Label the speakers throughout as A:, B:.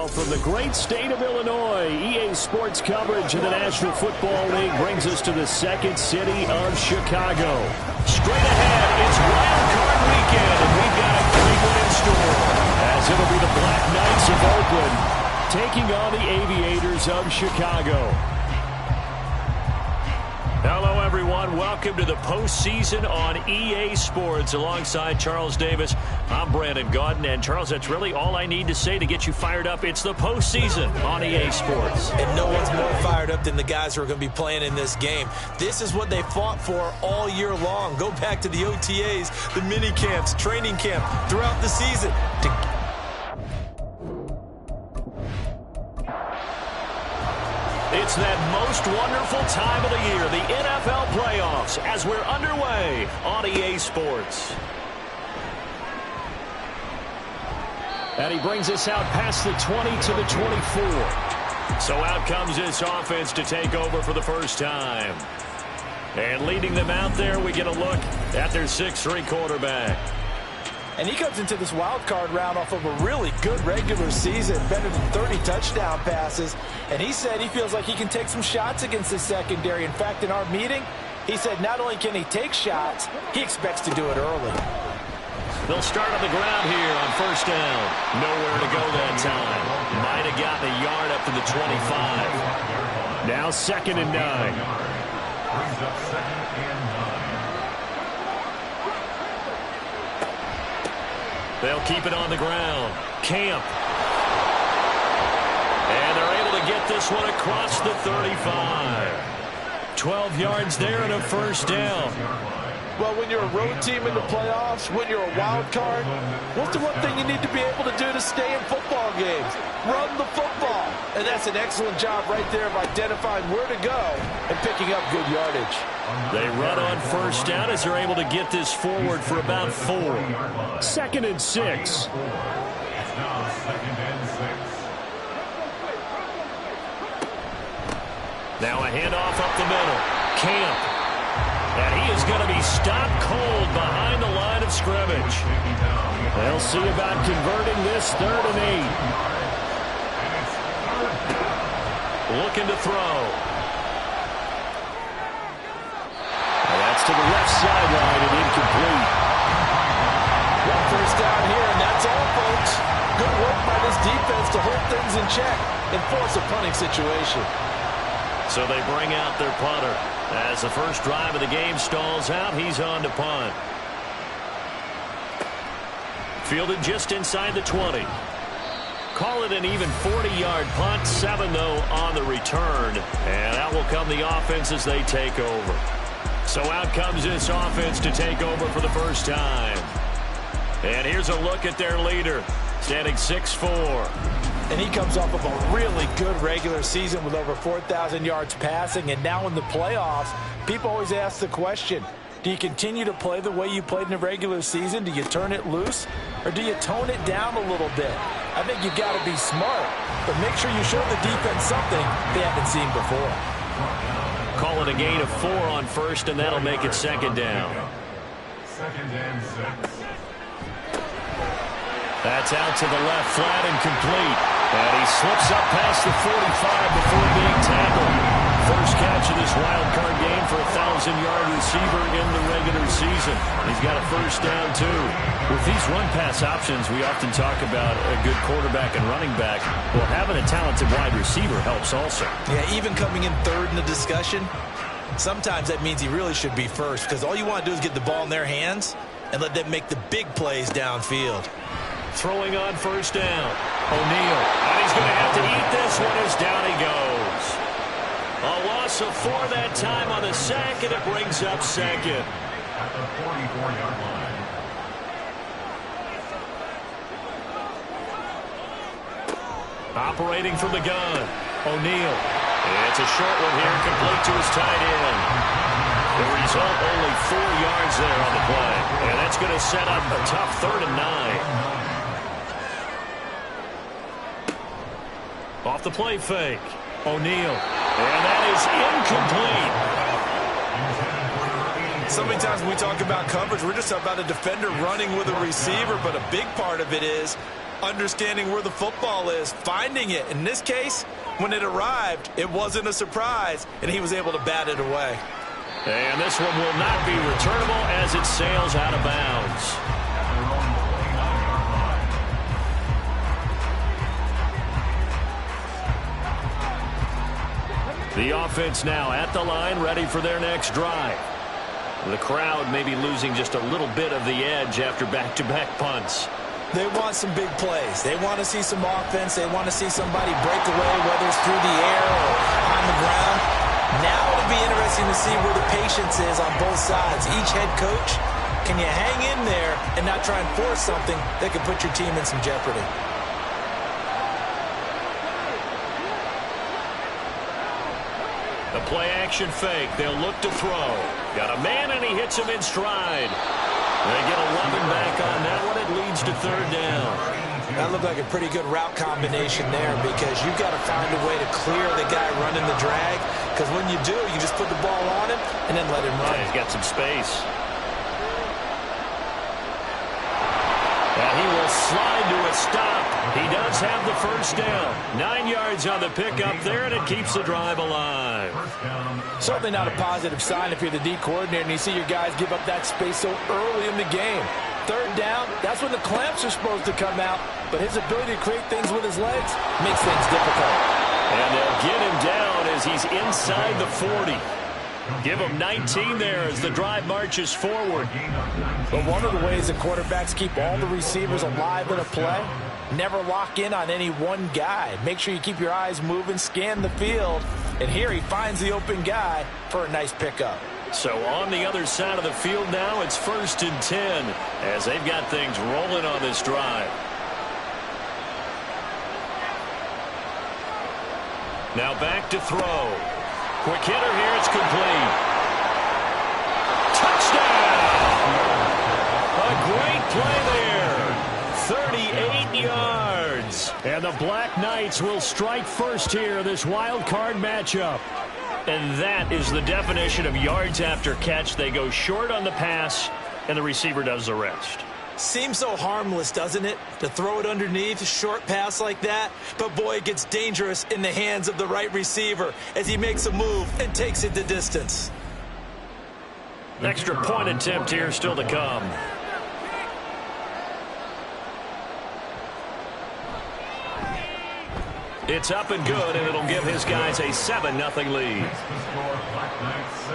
A: Well, from the great state of Illinois, EA Sports coverage of the National Football League brings us to the second city of Chicago. Straight ahead, it's Wild Card Weekend, and we've got a great one in store, as it'll be the BlackKnights of Oakland taking on the Aviators of Chicago. Hello, everyone. Welcome to the postseason on EA Sports. Alongside Charles Davis, I'm Brandon Gaudin. And, Charles, that's really all I need to say to get you fired up. It's the postseason on EA Sports.
B: And no one's more fired up than the guys who are going to be playing in this game. This is what they fought for all year long. Go back to the OTAs, the mini camps, training camp, throughout the season.
A: It's that most wonderful time of the year, the NFL playoffs, as we're underway on EA Sports. And he brings us out past the 20 to the 24. So out comes this offense to take over for the first time. And leading them out there, we get a look at their 6'3" quarterback.
B: And he comes into this wild card round off of a really good regular season, better than 30 touchdown passes. And he said he feels like he can take some shots against the secondary. In fact, in our meeting, he said not only can he take shots, he expects to do it early.
A: They'll start on the ground here on first down. Nowhere to go that time. Might have gotten a yard up to the 25. Now 2nd and 9.
C: Brings up 2nd and 9.
A: They'll keep it on the ground. Camp. And they're able to get this one across the 35. 12 yards there and a first down.
B: Well, when you're a road team in the playoffs, when you're a wild card, what's the one thing you need to be able to do to stay in football games? Run the football. And that's an excellent job right there of identifying where to go and picking up good yardage.
A: They run on first down as they're able to get this forward for about 4. 2nd and 6.
C: It's now 2nd and 6.
A: Now a handoff up the middle. Camp. And he is going to be stopped cold behind the line of scrimmage. They'll see about converting this 3rd and 8. Looking to throw. And that's to the left sideline and incomplete.
B: One first down here, and that's all, folks. Good work by this defense to hold things in check and force a punting situation.
A: So they bring out their punter. As the first drive of the game stalls out, he's on to punt. Fielded just inside the 20. Call it an even 40-yard punt. 7, though, on the return. And out will come the offense as they take over. So out comes this offense to take over for the first time. And here's a look at their leader, standing 6'4".
B: And he comes off of a really good regular season with over 4,000 yards passing. And now in the playoffs, people always ask the question, do you continue to play the way you played in the regular season? Do you turn it loose? Or do you tone it down a little bit? I think you've got to be smart, but make sure you show the defense something they haven't seen before.
A: Call it a gain of 4 on first, and that'll make it 2nd down.
C: 2nd and 6.
A: That's out to the left, flat and complete. And he slips up past the 45 before being tackled. First catch of this wild card game for a 1,000-yard receiver in the regular season. He's got a first down, too. With these run-pass options, we often talk about a good quarterback and running back. Well, having a talented wide receiver helps also.
B: Yeah, even coming in 3rd in the discussion, sometimes that means he really should be first, because all you want to do is get the ball in their hands and let them make the big plays downfield.
A: Throwing on first down. O'Neal. And he's going to have to eat this one as down he goes. A loss of 4 that time on the sack, and it brings up 2nd.
C: At the 44-yard line.
A: Operating from the gun. O'Neal. It's a short one here, complete to his tight end. The result, only 4 yards there on the play. And that's going to set up a tough 3rd and 9. Off the play fake. O'Neal. And that is incomplete.
B: So many times when we talk about coverage, we're just about a defender running with a receiver, but a big part of it is understanding where the football is, finding it. In this case, when it arrived, it wasn't a surprise, and he was able to bat it away.
A: And this one will not be returnable as it sails out of bounds. The offense now at the line, ready for their next drive. The crowd may be losing just a little bit of the edge after back-to-back punts.
B: They want some big plays. They want to see some offense. They want to see somebody break away, whether it's through the air or on the ground. Now it'll be interesting to see where the patience is on both sides. Each head coach, can you hang in there and not try and force something that could put your team in some jeopardy?
A: The play-action fake. They'll look to throw. Got a man, and he hits him in stride. They get 11 back on that one. It leads to third down.
B: That looked like a pretty good route combination there because you've got to find a way to clear the guy running the drag, because when you do, you just put the ball on him and then let him run.
A: Yeah, he's got some space. And he will slide to a stop. He does have the first down. 9 yards on the pickup there, and it keeps the drive alive.
B: Certainly not a positive sign if you're the D coordinator and you see your guys give up that space so early in the game. Third down, that's when the clamps are supposed to come out, but his ability to create things with his legs makes things difficult.
A: And they'll get him down as he's inside the 40. Give him 19 there as the drive marches forward.
B: But one of the ways the quarterbacks keep all the receivers alive in a play, never lock in on any one guy. Make sure you keep your eyes moving, scan the field, and here he finds the open guy for a nice pickup.
A: So on the other side of the field now, it's 1st and 10 as they've got things rolling on this drive. Now back to throw. Quick hitter here, it's complete. Touchdown! A great play there. 38 yards. And the Black Knights will strike first here in this wild card matchup. And that is the definition of yards after catch. They go short on the pass, and the receiver does the rest.
B: Seems so harmless, doesn't it, to throw it underneath, a short pass like that? But, boy, it gets dangerous in the hands of the right receiver as he makes a move and takes it the distance.
A: Extra point attempt here still to come. It's up and good, and it'll give his guys a 7-0 lead.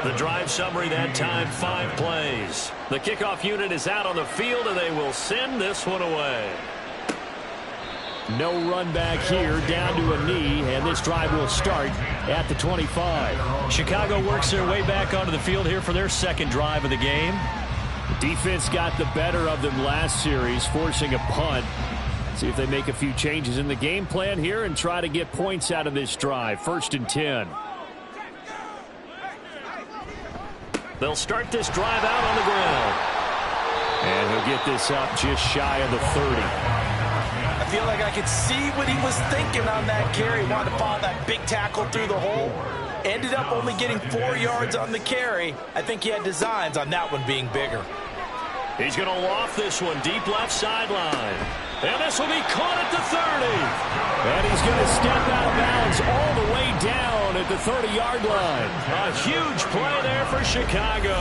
A: The drive summary that time, 5 plays. The kickoff unit is out on the field, and they will send this one away. No run back here, down to a knee, and this drive will start at the 25. Chicago works their way back onto the field here for their second drive of the game. Defense got the better of them last series, forcing a punt. See if they make a few changes in the game plan here and try to get points out of this drive. 1st and 10. They'll start this drive out on the ground. And he'll get this up just shy of the 30.
B: I feel like I could see what he was thinking on that carry. Wanted to follow that big tackle through the hole. Ended up only getting 4 yards on the carry. I think he had designs on that one being bigger.
A: He's going to loft this one deep left sideline. And this will be caught at the 30. And he's going to step out of bounds all the way down at the 30-yard line. A huge play there for Chicago.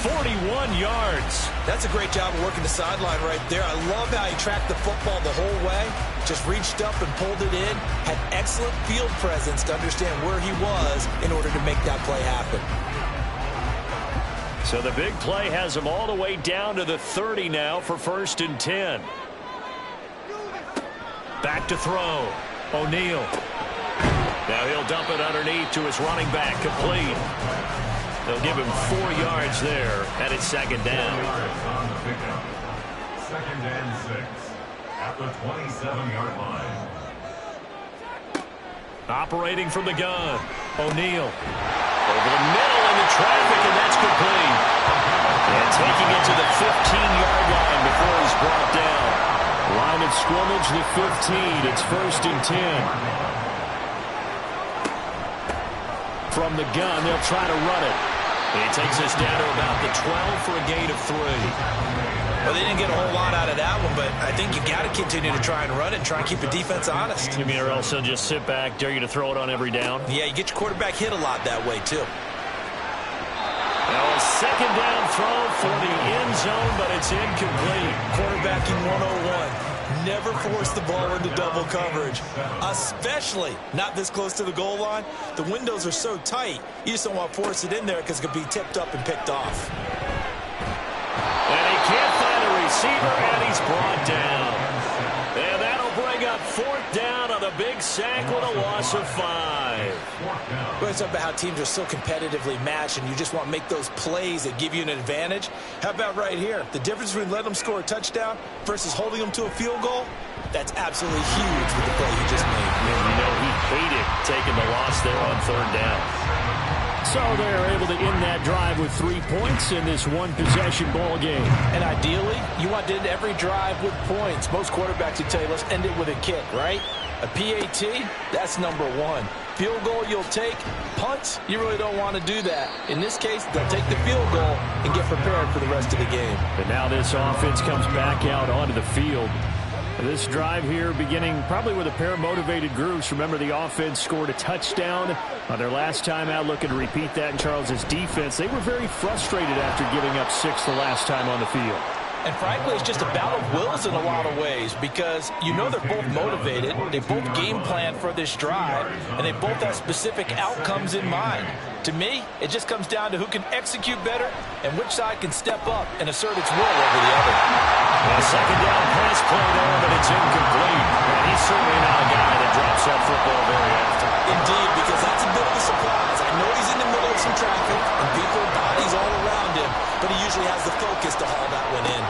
A: 41 yards.
B: That's a great job of working the sideline right there. I love how he tracked the football the whole way. Just reached up and pulled it in. Had excellent field presence to understand where he was in order to make that play happen.
A: So the big play has him all the way down to the 30 now for 1st and 10. Back to throw. O'Neal. Now he'll dump it underneath to his running back. Complete. They'll give him 4 yards there, and it's 2nd down.
C: 2nd and 6 at the 27-yard line.
A: Operating from the gun. O'Neal. Over the middle in the traffic, and that's complete. And taking it to the 15-yard line before he's brought down. Line of scrimmage, the 15. It's 1st and 10. From the gun, they'll try to run it. He takes us down to about the 12 for a gain of 3.
B: Well, they didn't get a whole lot out of that one, but I think you got to continue to try and run it and try and keep the defense honest.
A: You mean or else they'll just sit back, dare you to throw it on every down?
B: Yeah, you get your quarterback hit a lot that way, too.
A: Now a second down throw for the end zone, but it's incomplete.
B: Quarterbacking 101. Never force the ball into double coverage, especially not this close to the goal line. The windows are so tight, you just don't want to force it in there because it could be tipped up and picked off.
A: And he can't find a receiver, and he's brought down. And that'll bring up fourth down on a big sack with a loss of 5.
B: We're talking about how teams are so competitively matched, and you just want to make those plays that give you an advantage. How about right here? The difference between letting them score a touchdown versus holding them to a field goal, that's absolutely huge with the play he just made.
A: You know, he hated taking the loss there on third down. So they're able to end that drive with 3 points in this one-possession ball game.
B: And ideally, you want to end every drive with points. Most quarterbacks would tell you, let's end it with a kick, right? A PAT, that's number 1. Field goal you'll take. Punts, you really don't want to do that. In this case, they'll take the field goal and get prepared for the rest of the game.
A: And now this offense comes back out onto the field. This drive here beginning probably with a pair of motivated groups. Remember, the offense scored a touchdown on their last time out, looking to repeat that in Charles's defense. They were very frustrated after giving up 6 the last time on the field.
B: And frankly, it's just a battle of wills in a lot of ways because you know they're both motivated. They both game plan for this drive, and they both have specific outcomes in mind. To me, it just comes down to who can execute better and which side can step up and assert its will over the other.
A: A second down pass play there, but it's incomplete. And he's certainly not a guy that drops that football very often.
B: Indeed, because that's a bit of a surprise. I know he's in the middle of some traffic and people, bodies all around him, but he usually has the focus to haul that one in.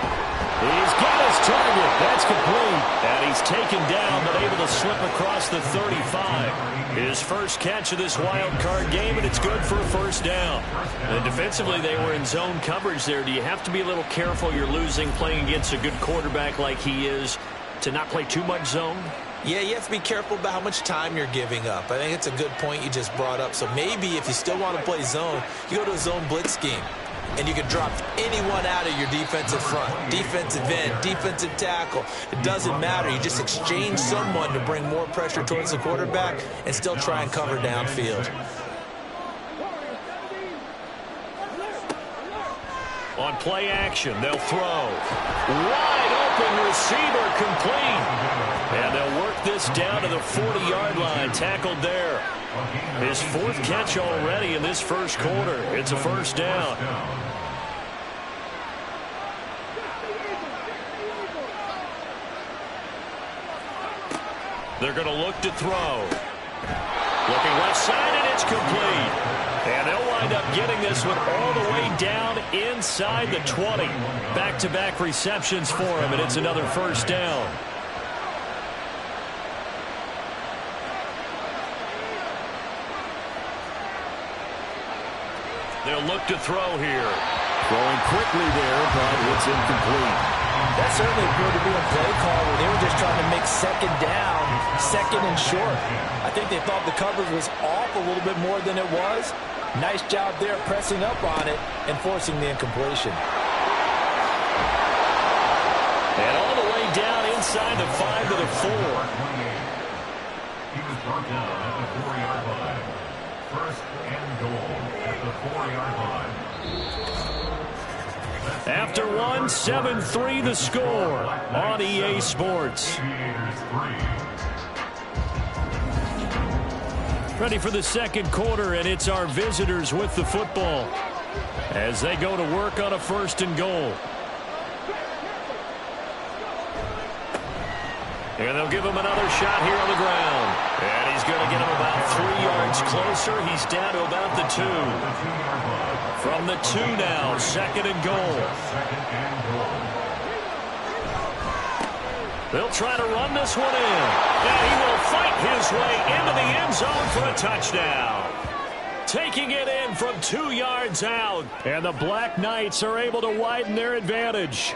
A: He's got his target. That's complete. And he's taken down, but able to slip across the 35. His first catch of this wild card game, and it's good for a first down. And defensively, they were in zone coverage there. Do you have to be a little careful? You're losing playing against a good quarterback like he is to not play too much zone?
B: Yeah, you have to be careful about how much time you're giving up. I think it's a good point you just brought up. So maybe if you still want to play zone, you go to a zone blitz scheme. And you can drop anyone out of your defensive front, defensive end, defensive tackle. It doesn't matter. You just exchange someone to bring more pressure towards the quarterback and still try and cover downfield.
A: On play action, they'll throw. Wide open receiver complete. And they'll work this down to the 40-yard line, tackled there. His 4th catch already in this first quarter. It's a first down. They're going to look to throw. Looking left side, and it's complete. And they'll wind up getting this one all the way down inside the 20. Back-to-back receptions for him, and it's another first down. They'll look to throw here. Throwing quickly there, but it's incomplete.
B: That certainly appeared to be a play call where they were just trying to make second down, second and short. I think they thought the coverage was off a little bit more than it was. Nice job there pressing up on it and forcing the incompletion.
A: And all the way down inside the 5 to the 4.
C: He was brought down at the 4-yard line. First and goal at the 4-yard line.
A: After one, 7-3 the score on EA Sports. Ready for the second quarter, and it's our visitors with the football as they go to work on a first and goal. And they'll give him another shot here on the ground. And he's going to get him about 3 yards closer. He's down to about the 2. From the 2 now, second and goal. They'll try to run this one in. And he will fight his way into the end zone for a touchdown. Taking it in from 2 yards out. And the Black Knights are able to widen their advantage.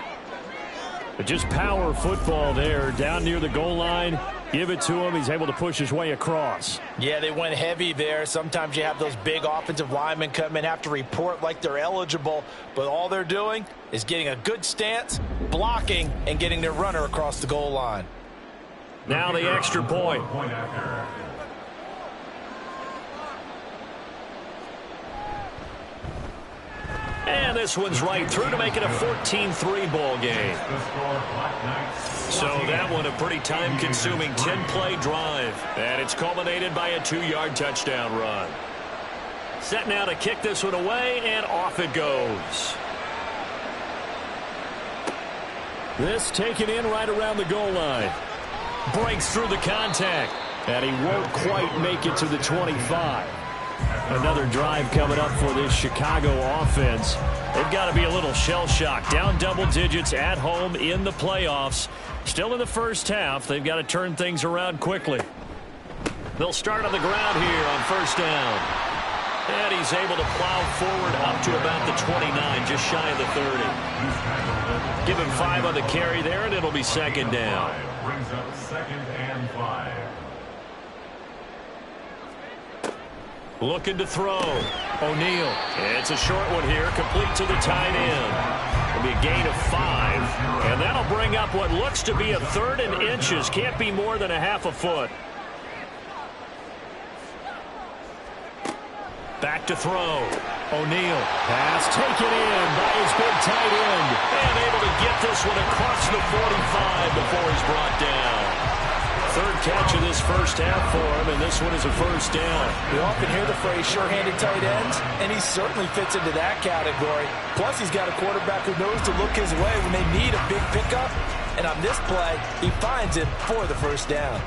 A: But just power football there down near the goal line. Give it to him. He's able to push his way across.
B: Yeah, they went heavy there. Sometimes you have those big offensive linemen come in, have to report like they're eligible, but all they're doing is getting a good stance, blocking, and getting their runner across the goal line.
A: Now the extra point. And this one's right through to make it a 14-3 ball game. So that one a pretty time-consuming 10-play drive. And it's culminated by a 2-yard touchdown run. Set now to kick this one away, and off it goes. This taken in right around the goal line. Breaks through the contact. And he won't quite make it to the 25. Another drive coming up for this Chicago offense. They've got to be a little shell-shocked. Down double digits at home in the playoffs. Still in the first half. They've got to turn things around quickly. They'll start on the ground here on first down. And he's able to plow forward up to about the 29, just shy of the 30. Give him 5 on the carry there, and it'll be second down.
C: Brings up second and 5.
A: Looking to throw. O'Neal. It's a short one here, complete to the tight end. It'll be a gain of 5. And that'll bring up what looks to be a 3rd and inches. Can't be more than a half a foot. Back to throw. O'Neal. Pass taken in by his big tight end. And able to get this one across the 45 before he's brought down. 3rd catch of this first half for him, and this one is a first down.
B: We often hear the phrase sure-handed tight ends, and he certainly fits into that category. Plus, he's got a quarterback who knows to look his way when they need a big pickup. And on this play, he finds it for the first down.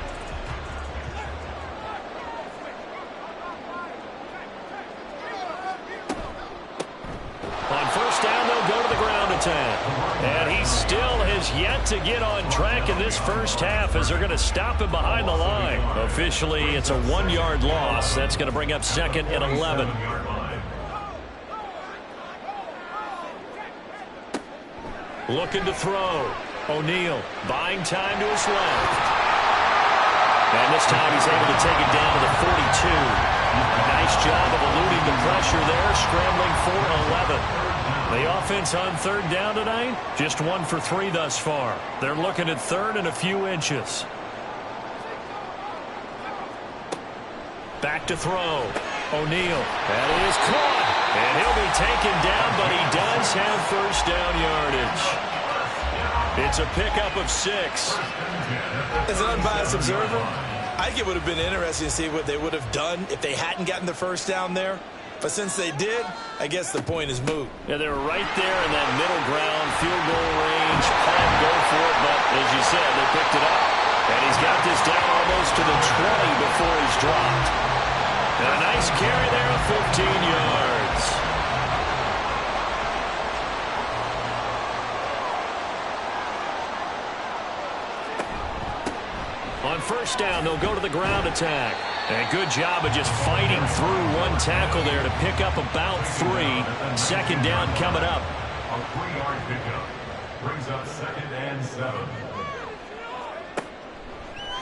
A: On first down, they'll go to the ground attack. And he still has yet to get on track in this first half as they're going to stop him behind the line. Officially, it's a 1-yard loss. That's going to bring up second and 11. Looking to throw. O'Neal buying time to his left. And this time he's able to take it down to the 42. Nice job of eluding the pressure there, scrambling for 11. The offense on 3rd down tonight, just 1 for 3 thus far. They're looking at 3rd and a few inches. Back to throw. O'Neal. That is caught. And he'll be taken down, but he does have first down yardage. It's a pickup of 6.
B: As an unbiased observer, I think it would have been interesting to see what they would have done if they hadn't gotten the first down there. But since they did, I guess the point is moot.
A: Yeah, they were right there in that middle ground, field goal range, plan go for it, but as you said, they picked it up. And he's got this down almost to the 20 before he's dropped. And a nice carry there of 15 yards. On first down, they'll go to the ground attack. And a good job of just fighting through one tackle there to pick up about 3. Second down coming up.
C: A 3-yard pickup brings up second and 7.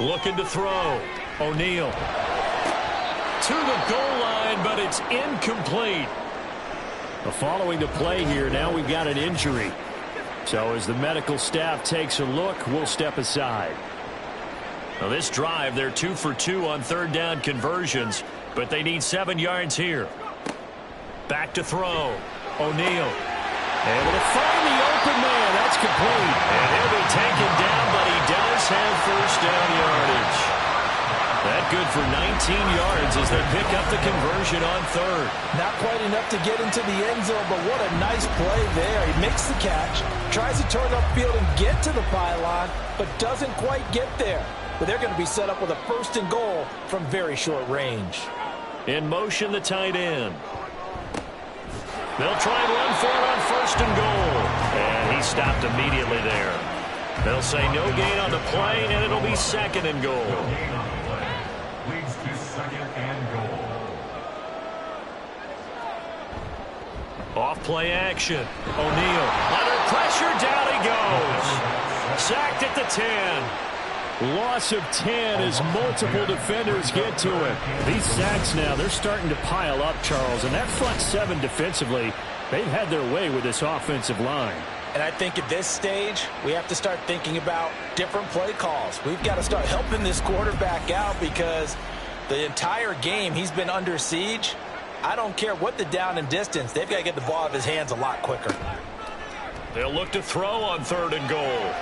A: Looking to throw. O'Neal. To the goal line, but it's incomplete. Following the play here, now we've got an injury. So as the medical staff takes a look, we'll step aside. Now this drive, they're 2 for 2 on 3rd down conversions, but they need 7 yards here. Back to throw. O'Neal. Able to find the open man. That's complete. And he'll be taken down, but he does have first down yardage. That good for 19 yards as they pick up the conversion on 3rd.
B: Not quite enough to get into the end zone, but what a nice play there. He makes the catch, tries to turn upfield and get to the pylon, but doesn't quite get there. But they're going to be set up with a 1st and goal from very short range.
A: In motion, the tight end. They'll try and run for it on 1st and goal. And he stopped immediately there. They'll say no gain on the play, and it'll be 2nd and goal.
C: No gain on the play. Leads to 2nd and goal.
A: Off play action. O'Neal. Under pressure, down he goes. Sacked at the 10. Loss of 10 as multiple defenders get to him. These sacks now, they're starting to pile up, Charles. And that front seven defensively, they've had their way with this offensive line.
B: And I think at this stage, we have to start thinking about different play calls. We've got to start helping this quarterback out because the entire game he's been under siege. I don't care what the down and distance. They've got to get the ball out of his hands a lot quicker.
A: They'll look to throw on 3rd and goal.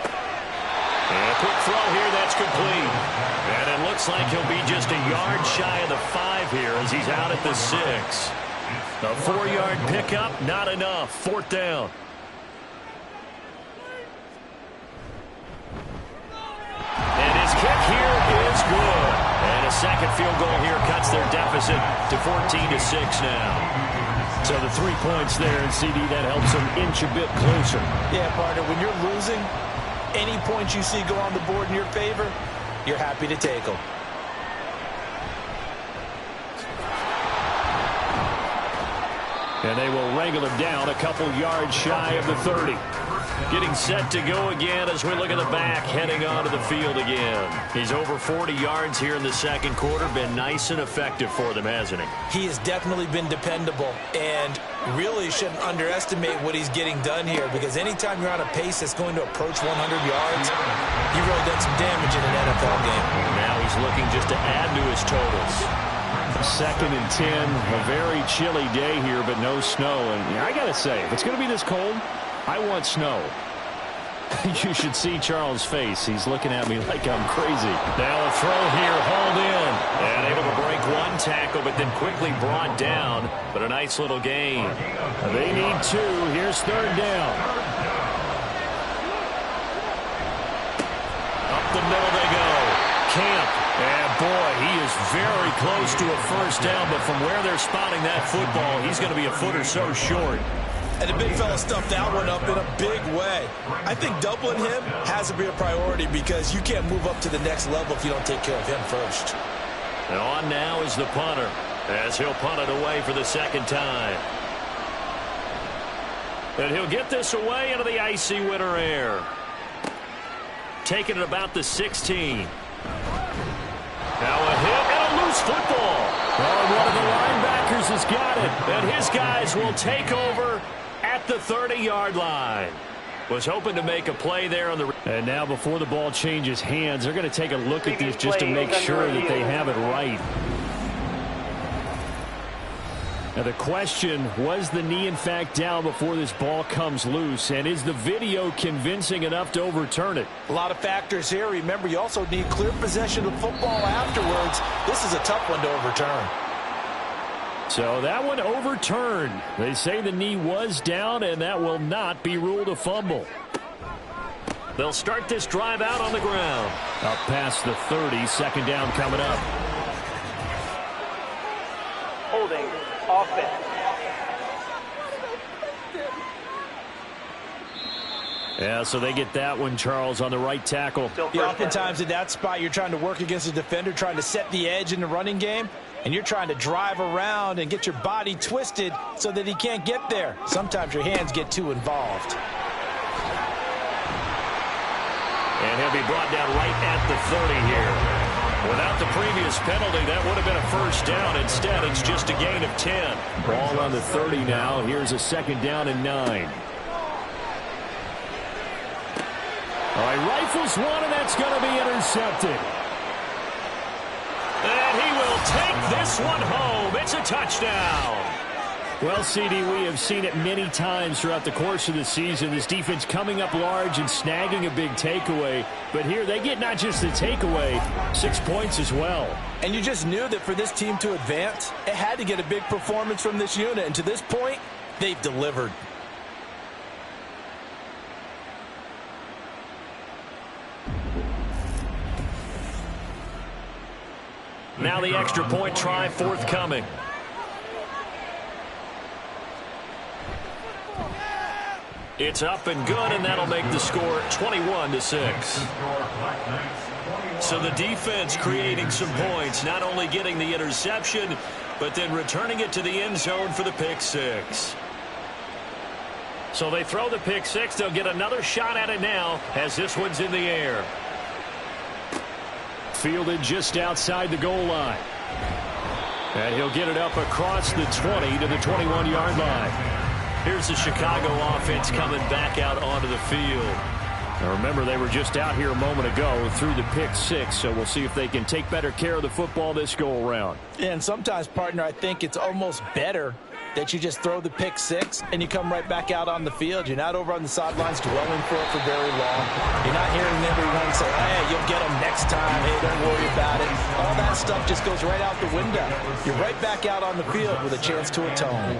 A: And a quick throw here, that's complete. And it looks like he'll be just a yard shy of the 5 here as he's out at the 6. A 4-yard pickup, not enough. 4th down. And his kick here is good. And a second field goal here cuts their deficit to 14-6 now. So the 3 points there, and CD, that helps them inch a bit closer.
B: Yeah, partner, when you're losing, any points you see go on the board in your favor, you're happy to take them.
A: And they will wrangle him down a couple yards shy of the 30. Getting set to go again as we look at the back, heading onto the field again. He's over 40 yards here in the second quarter. Been nice and effective for them, hasn't he?
B: He has definitely been dependable, and really shouldn't underestimate what he's getting done here, because anytime you're on a pace that's going to approach 100 yards, you've really done some damage in an NFL game.
A: Now he's looking just to add to his totals. 2nd and 10, a very chilly day here, but no snow. And I got to say, if it's going to be this cold, I want snow. You should see Charles' face. He's looking at me like I'm crazy. Now a throw here, hauled in. And able to break one tackle, but then quickly brought down. But a nice little gain. They need 2. Here's 3rd down. Up the middle they go. Camp. And boy, he is very close to a first down. But from where they're spotting that football, he's going to be a foot or so short.
B: And the big fella stuffed that one up in a big way. I think doubling him has to be a priority because you can't move up to the next level if you don't take care of him first.
A: And on now is the punter as he'll punt it away for the 2nd time. And he'll get this away into the icy winter air. Taking it about the 16. Now a hit and a loose football. Oh, one of the linebackers has got it. And his guys will take over at the 30-yard line. Was hoping to make a play there on the... And now before the ball changes hands, they're going to take a look at this just to make sure that they have it right. Now the question, was the knee in fact down before this ball comes loose? And is the video convincing enough to overturn it?
B: A lot of factors here. Remember, you also need clear possession of the football afterwards. This is a tough one to overturn.
A: So that one overturned. They say the knee was down, and that will not be ruled a fumble. They'll start this drive out on the ground. Up past the 30, 2nd down coming up.
D: Holding. Offense.
A: Yeah, so they get that one, Charles, on the right tackle.
B: Yeah, oftentimes in that spot, you're trying to work against a defender, trying to set the edge in the running game, and you're trying to drive around and get your body twisted so that he can't get there. Sometimes your hands get too involved.
A: And he'll be brought down right at the 30 here. Without the previous penalty, that would have been a first down. Instead, it's just a gain of 10. Ball on the 30 now. Here's a 2nd down and 9. All right, rifles one, and that's going to be intercepted. And he will take this one home. It's a touchdown. Well, CD, we have seen it many times throughout the course of the season. This defense coming up large and snagging a big takeaway. But here they get not just the takeaway, 6 points as well.
B: And you just knew that for this team to advance, it had to get a big performance from this unit. And to this point, they've delivered.
A: Now the extra point try forthcoming. It's up and good, and that'll make the score 21-6. So the defense creating some points, not only getting the interception, but then returning it to the end zone for the pick 6. So they throw the pick 6. They'll get another shot at it now as this one's in the air. fielded just outside the goal line. And he'll get it up across the 20 to the 21-yard line. Here's the Chicago offense coming back out onto the field. Now remember, they were just out here a moment ago through the pick 6, so we'll see if they can take better care of the football this go-around.
B: And sometimes, partner, I think it's almost better that you just throw the pick 6 and you come right back out on the field. You're not over on the sidelines dwelling for it for very long. You're not hearing everyone say, hey, you'll get them next time. Hey, don't worry about it. All that stuff just goes right out the window. You're right back out on the field with a chance to atone.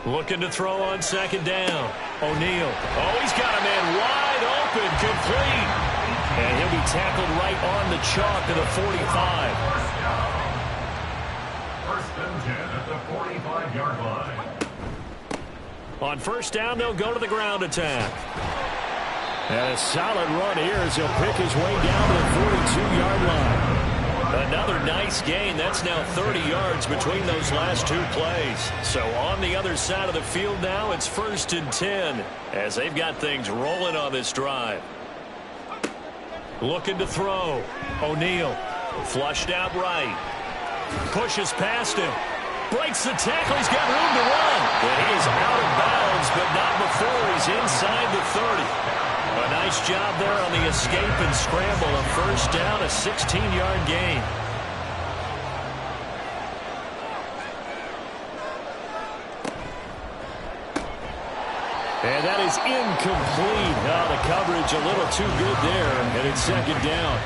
A: Looking to throw on second down. O'Neal. Oh, he's got a man wide open, complete. And he'll be tackled right on the chalk to the 45.
C: First and 10 at the 45-yard line.
A: On first down, they'll go to the ground attack. And a solid run here as he'll pick his way down to the 42-yard line. Another nice gain. That's now 30 yards between those last two plays. So on the other side of the field now, it's first and 10 as they've got things rolling on this drive. Looking to throw. O'Neal flushed out right. Pushes past him. Breaks the tackle. He's got room to run. And he is out of bounds, but not before he's inside the 30. A nice job there on the escape and scramble. A first down, a 16-yard gain. And that is incomplete. Oh, the coverage a little too good there, and it's second down.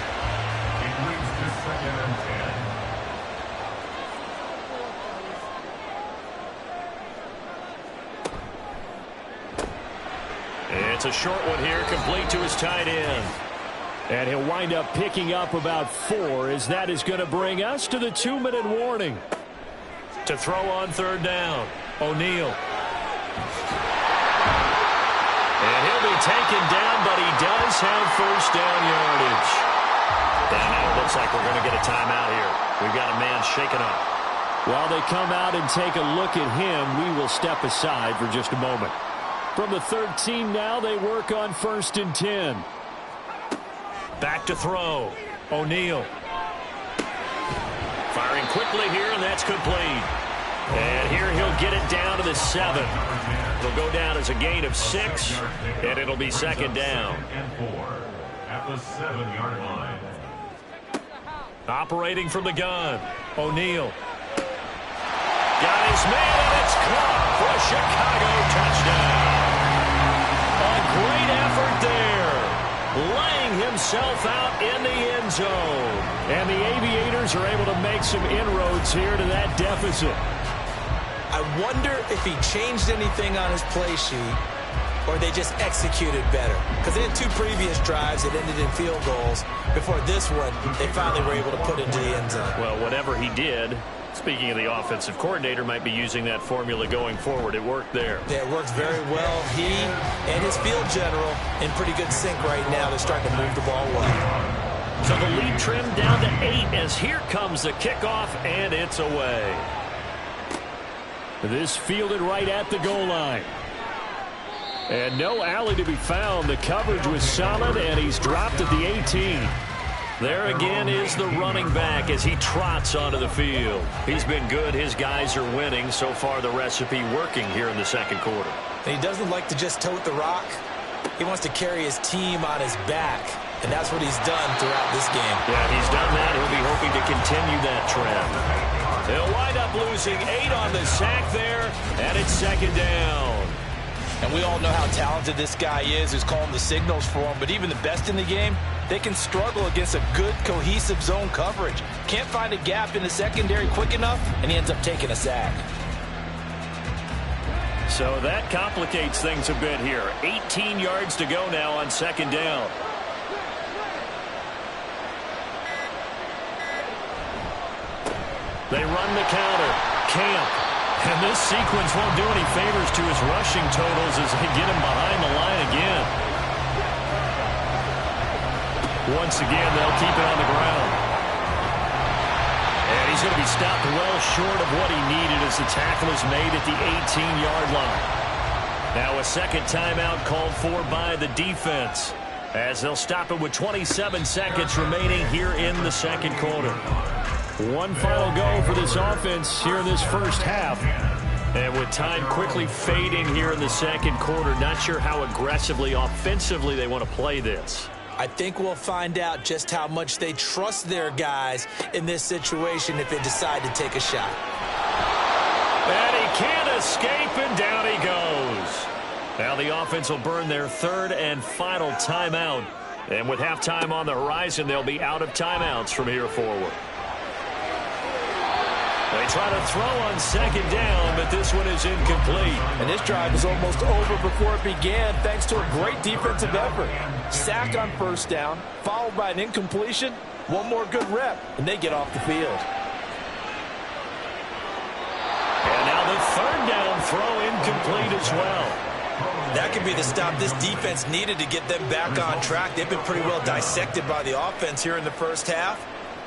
C: It leads to second and 10.
A: It's a short one here, complete to his tight end. And he'll wind up picking up about 4 as that is going to bring us to the 2-minute warning. To throw on third down, O'Neal. And he'll be taken down, but he does have first down yardage. And now it looks like we're going to get a timeout here. We've got a man shaken up. While they come out and take a look at him, we will step aside for just a moment. From the 13 now, they work on first and 10. Back to throw. O'Neal. Firing quickly here, and that's complete. And here he'll get it down to the 7. It'll go down as a gain of 6, and it'll be second down.
C: And 4 at the 7-yard line.
A: Operating from the gun, O'Neal. Got his man, and it's caught for a Chicago touchdown. A great effort there. Laying himself out in the end zone. And the Aviators are able to make some inroads here to that deficit.
B: I wonder if he changed anything on his play sheet or they just executed better. Because they had 2 previous drives that ended in field goals. Before this one, they finally were able to put into the end zone.
A: Well, whatever he did, speaking of the offensive coordinator, might be using that formula going forward. It worked there.
B: Yeah, it works very well. He and his field general in pretty good sync right now. They're starting to move the ball well.
A: So the lead trimmed down to 8 as here comes the kickoff, and it's away. This fielded right at the goal line. And no alley to be found. The coverage was solid, and he's dropped at the 18. There again is the running back as he trots onto the field. He's been good. His guys are winning. So far, the recipe working here in the second quarter.
B: And he doesn't like to just tote the rock. He wants to carry his team on his back, and that's what he's done throughout this game.
A: Yeah, he's done that. He'll be hoping to continue that trend. They'll wind up losing 8 on the sack there, and it's second down.
B: And we all know how talented this guy is who's calling the signals for him, but even the best in the game, they can struggle against a good, cohesive zone coverage. Can't find a gap in the secondary quick enough, and he ends up taking a sack.
A: So that complicates things a bit here. 18 yards to go now on second down. They run the counter. Camp. And this sequence won't do any favors to his rushing totals as they get him behind the line again. Once again, they'll keep it on the ground. And he's going to be stopped well short of what he needed as the tackle is made at the 18-yard line. Now a second timeout called for by the defense. as they'll stop it with 27 seconds remaining here in the second quarter. One final go for this offense here in this first half. And with time quickly fading here in the second quarter, not sure how aggressively, offensively they want to play this.
B: I think we'll find out just how much they trust their guys in this situation if they decide to take a shot.
A: And he can't escape, and down he goes. Now the offense will burn their third and final timeout. And with halftime on the horizon, they'll be out of timeouts from here forward. They try to throw on second down, but this one is incomplete.
B: And this drive is almost over before it began thanks to a great defensive effort. Sack on first down, followed by an incompletion. One more good rep, and they get off the field.
A: And now the third down throw incomplete as well.
B: That could be the stop this defense needed to get them back on track. They've been pretty well dissected by the offense here in the first half.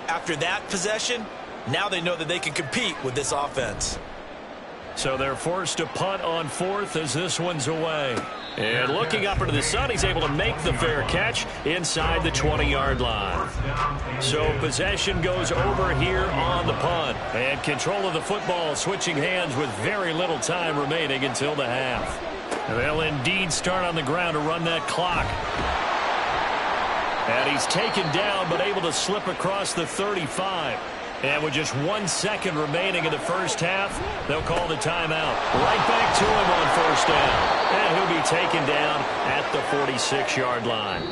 B: After that possession, now they know that they can compete with this offense.
A: So they're forced to punt on fourth as this one's away. And looking up into the sun, he's able to make the fair catch inside the 20-yard line. So possession goes over here on the punt. And control of the football switching hands with very little time remaining until the half. They'll indeed start on the ground to run that clock. And he's taken down but able to slip across the 35. And with just 1 second remaining in the first half, they'll call the timeout. Right back to him on first down. And he'll be taken down at the 46-yard line.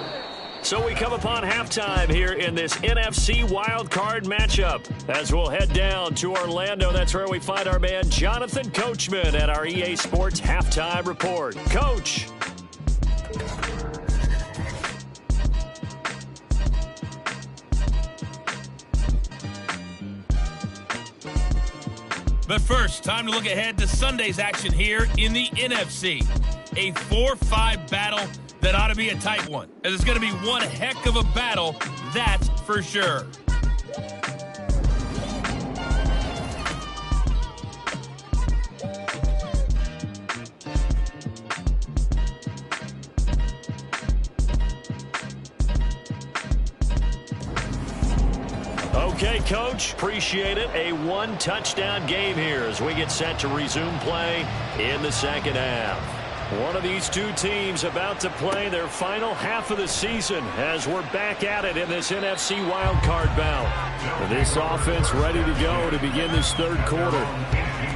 A: So we come upon halftime here in this NFC wildcard matchup. As we'll head down to Orlando, that's where we find our man Jonathan Coachman at our EA Sports Halftime Report. Coach.
E: But first, time to look ahead to Sunday's action here in the NFC. A 4-5 battle that ought to be a tight one. And it's going to be one heck of a battle, that's for sure.
A: Okay, Coach, appreciate it. A one-touchdown game here as we get set to resume play in the second half. One of these two teams about to play their final half of the season as we're back at it in this NFC wildcard bout. This offense ready to go to begin this third quarter.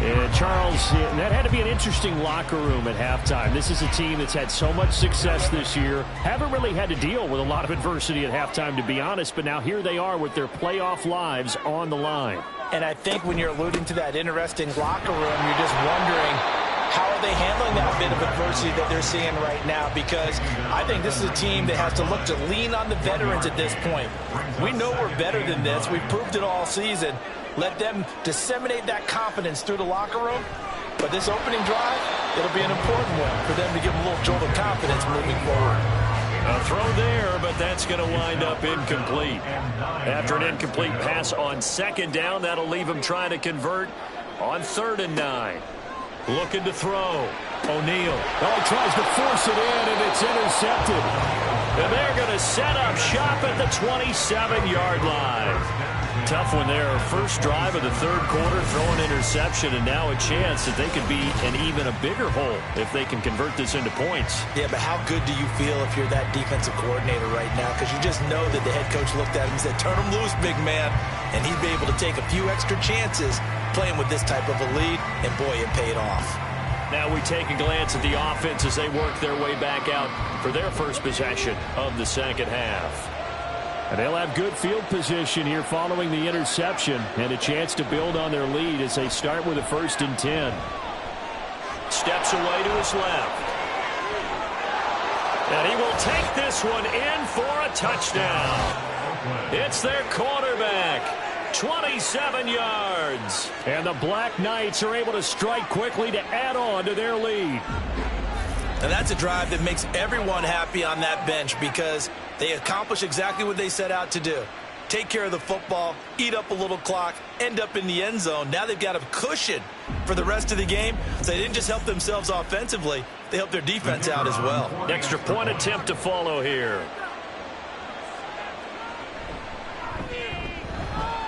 A: And Charles, that had to be an interesting locker room at halftime. This is a team that's had so much success this year. Haven't really had to deal with a lot of adversity at halftime, to be honest. But now here they are with their playoff lives on the line.
B: And I think when you're alluding to that interesting locker room, you're just wondering, how are they handling that bit of adversity that they're seeing right now? Because I think this is a team that has to look to lean on the veterans at this point. We know we're better than this. We've proved it all season. Let them disseminate that confidence through the locker room. But this opening drive, it'll be an important one for them to give them a little jolt of confidence moving forward.
A: A throw there, but that's going to wind up incomplete. After an incomplete pass on second down, that'll leave him trying to convert on 3rd and 9. Looking to throw. O'Neal. Oh, he tries to force it in, and it's intercepted. And they're going to set up shop at the 27-yard line. Tough one there. First drive of the third quarter, throw an interception, and now a chance that they could be in even a bigger hole if they can convert this into points.
B: Yeah, but how good do you feel if you're that defensive coordinator right now? Because you just know that the head coach looked at him and said, turn him loose, big man. And he'd be able to take a few extra chances playing with this type of a lead, and boy, it paid off.
A: Now we take a glance at the offense as they work their way back out for their first possession of the second half. And they'll have good field position here following the interception and a chance to build on their lead as they start with a 1st and 10. Steps away to his left. And he will take this one in for a touchdown. It's their quarterback. 27 yards. And the Black Knights are able to strike quickly to add on to their lead.
B: And that's a drive that makes everyone happy on that bench because they accomplish exactly what they set out to do. Take care of the football, eat up a little clock, end up in the end zone. Now they've got a cushion for the rest of the game. So they didn't just help themselves offensively, they helped their defense out as well.
A: Extra point attempt to follow here.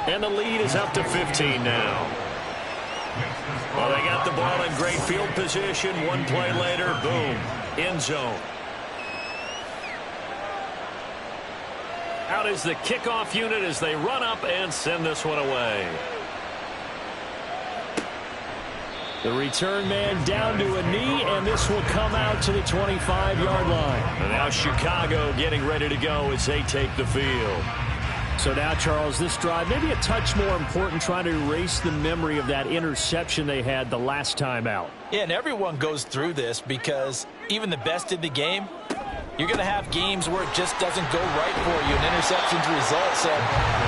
A: And the lead is up to 15 now. Well, they got the ball in great field position. One play later, boom, end zone. Out is the kickoff unit as they run up and send this one away. The return man down to a knee, and this will come out to the 25-yard line. And now Chicago getting ready to go as they take the field. So now, Charles, this drive maybe a touch more important, trying to erase the memory of that interception they had the last time out.
B: Yeah, and everyone goes through this because even the best in the game, you're going to have games where it just doesn't go right for you, and interceptions result. So,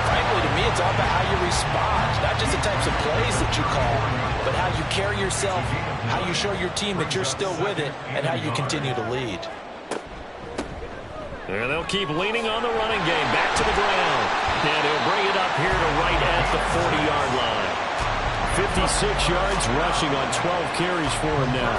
B: frankly, to me, it's all about how you respond, not just the types of plays that you call, but how you carry yourself, how you show your team that you're still with it, and how you continue to lead.
A: And they'll keep leaning on the running game. Back to the ground. And he'll bring it up here to right at the 40-yard line. 56 yards rushing on 12 carries for him now.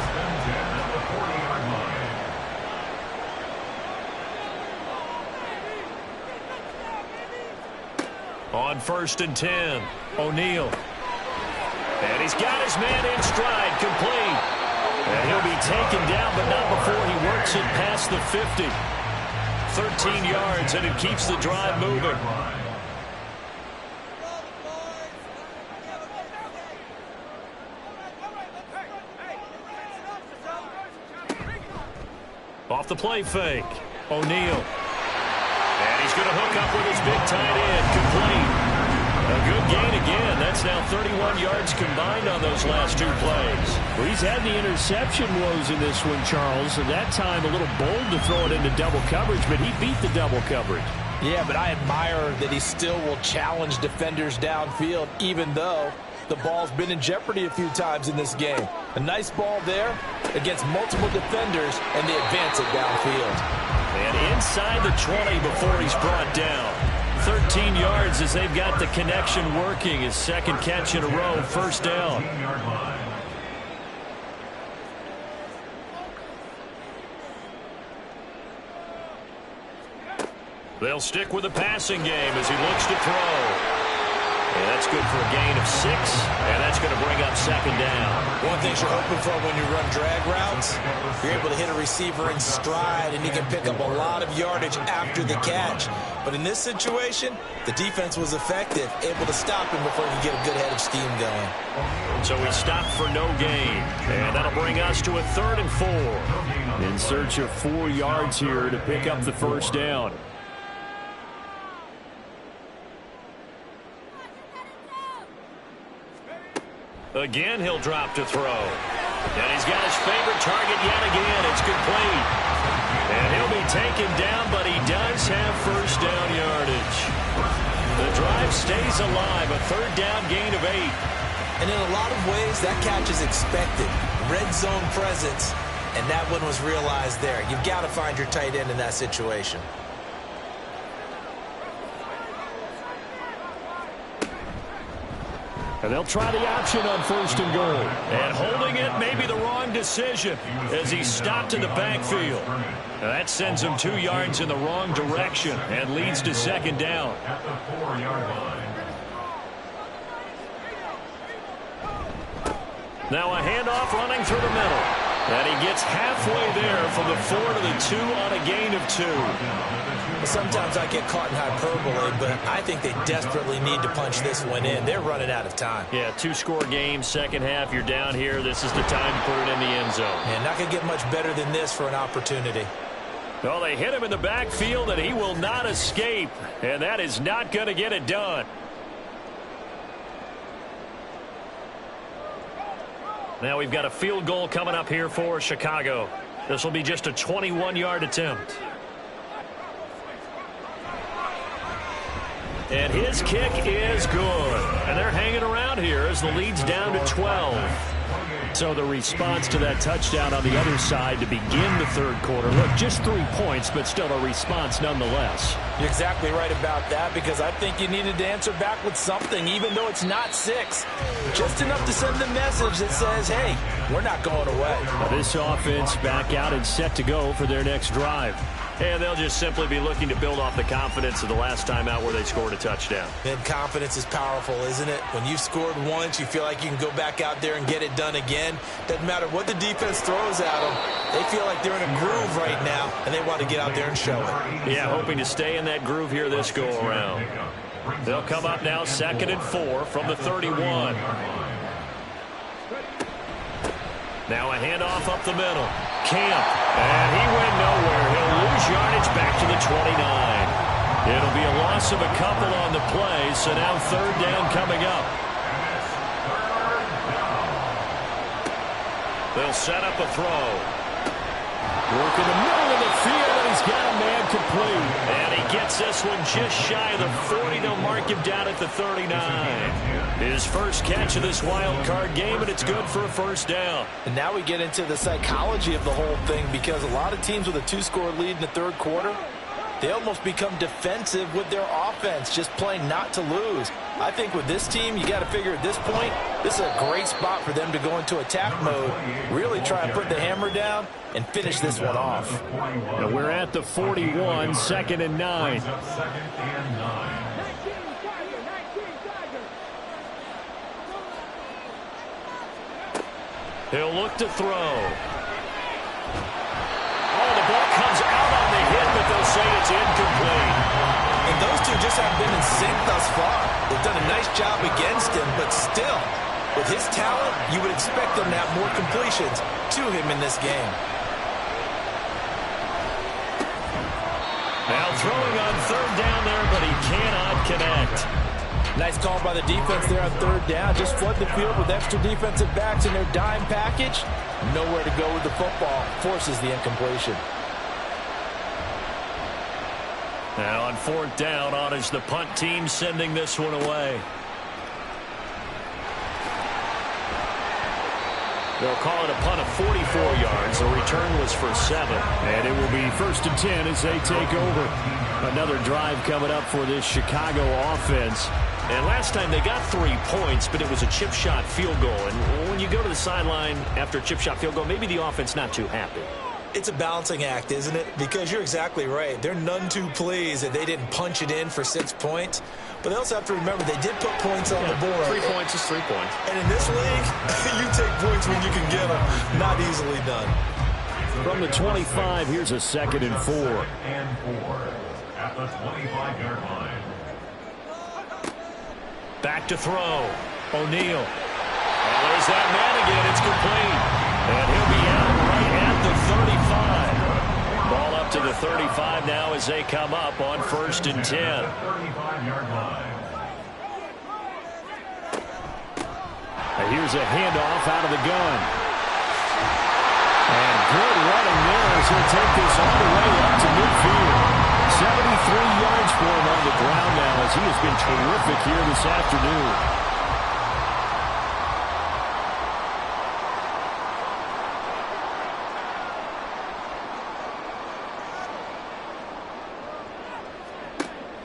A: On 1st and 10, O'Neal. And he's got his man in stride, complete. And he'll be taken down, but not before he works it past the 50. 13 yards, and it keeps the drive moving. Off the play fake, O'Neal. And he's going to hook up with his big tight end, complete. A good gain again. That's now 31 yards combined on those last two plays.
F: Well, he's had the interception woes in this one, Charles, and that time a little bold to throw it into double coverage, but he beat the double coverage.
B: Yeah, but I admire that he still will challenge defenders downfield, even though the ball's been in jeopardy a few times in this game. A nice ball there against multiple defenders, and they advance it downfield.
A: And inside the 20 before he's brought down. 13 yards as they've got the connection working. His second catch in a row, first down. They'll stick with the passing game as he looks to throw. And that's good for a gain of 6, and that's going to bring up second down.
B: One thing you're hoping for when you run drag routes, you're able to hit a receiver in stride, and he can pick up a lot of yardage after the catch. But in this situation, the defense was effective, able to stop him before he could get a good head of steam going.
A: So we stopped for no gain, and that'll bring us to a 3rd and 4.
F: In search of 4 yards here to pick up the first down.
A: Again, he'll drop to throw. And he's got his favorite target yet again. It's complete. And he'll be taken down, but he does have first down yardage. The drive stays alive, a 3rd down gain of 8.
B: And in a lot of ways, that catch is expected. Red zone presence, and that one was realized there. You've got to find your tight end in that situation.
F: And they'll try the option on 1st and goal.
A: And holding it may be the wrong decision as he stopped in the backfield. Now that sends him 2 yards in the wrong direction and leads to second down.
C: At the 4-yard line.
A: Now a handoff running through the middle. And he gets halfway there from the 4 to the 2 on a gain of 2.
B: Sometimes I get caught in hyperbole, but I think they desperately need to punch this one in. They're running out of time.
A: Yeah, 2-score game, second half, you're down here. This is the time to put it in the end zone.
B: And not going to get much better than this for an opportunity.
A: Well, they hit him in the backfield, and he will not escape. And that is not going to get it done. Now we've got a field goal coming up here for Chicago. This will be just a 21-yard attempt. And his kick is good. And they're hanging around here as the lead's down to 12.
F: So the response to that touchdown on the other side to begin the 3rd quarter. Look, just 3 points, but still a response nonetheless.
B: You're exactly right about that, because I think you needed to answer back with something, even though it's not 6. Just enough to send the message that says, hey, we're not going away.
F: Now this offense back out and set to go for their next drive. And they'll just simply be looking to build off the confidence of the last time out where they scored a touchdown.
B: And confidence is powerful, isn't it? When you've scored once, you feel like you can go back out there and get it done again. Doesn't matter what the defense throws at them. They feel like they're in a groove right now, and they want to get out there and show it.
F: Yeah, hoping to stay in that groove here this go-around. They'll come up now 2nd and 4 from the 31. Now a handoff up the middle. Camp, and he went nowhere. He'll lose yardage back to the 29. It'll be a loss of a couple on the play, so now 3rd down coming up. They'll set up a throw. Work in the middle of the field, and he's got a man complete. And he gets this one just shy of the 40. They'll mark him down at the 39. His first catch of this wild card game, and it's good for a 1st down.
B: And now we get into the psychology of the whole thing, because a lot of teams with a 2-score lead in the 3rd quarter, they almost become defensive with their offense, just playing not to lose. I think with this team, you got to figure at this point, this is a great spot for them to go into attack mode, really try and put the hammer down and finish this one off.
F: And we're at the 41, 2nd and 9. He'll look to throw. Oh, the ball comes out on the hit, but they'll say it's incomplete.
B: And those two just haven't been in sync thus far. They've done a nice job against him, but still, with his talent, you would expect them to have more completions to him in this game.
F: Now throwing on 3rd down there, but he cannot connect.
B: Nice call by the defense there on 3rd down. Just flood the field with extra defensive backs in their dime package. Nowhere to go with the football. Forces the incompletion.
F: Now on 4th down, on is the punt team sending this one away. They'll call it a punt of 44 yards. The return was for 7.
A: And it will be 1st and 10 as they take over.
F: Another drive coming up for this Chicago offense. And last time they got 3 points, but it was a chip shot field goal. And when you go to the sideline after a chip shot field goal, maybe the offense not too happy.
B: It's a balancing act, isn't it? Because you're exactly right. They're none too pleased that they didn't punch it in for 6 points. But they also have to remember they did put points on the board.
F: 3 points is 3 points.
B: And in this league, you take points when you can get them. Not easily done.
A: From the 25, here's a 2nd and 4.
C: And 4 at the 25-yard line.
F: Back to throw. O'Neal. And there's that man again. It's complete. And he'll be out right at the 35. Ball up to the 35 now as they come up on 1st and 10.
C: 35-yard line.
A: And here's a handoff out of the gun. And good running there as he'll take this all the way up to midfield. 73 yards for him on the ground now as he has been terrific here this afternoon.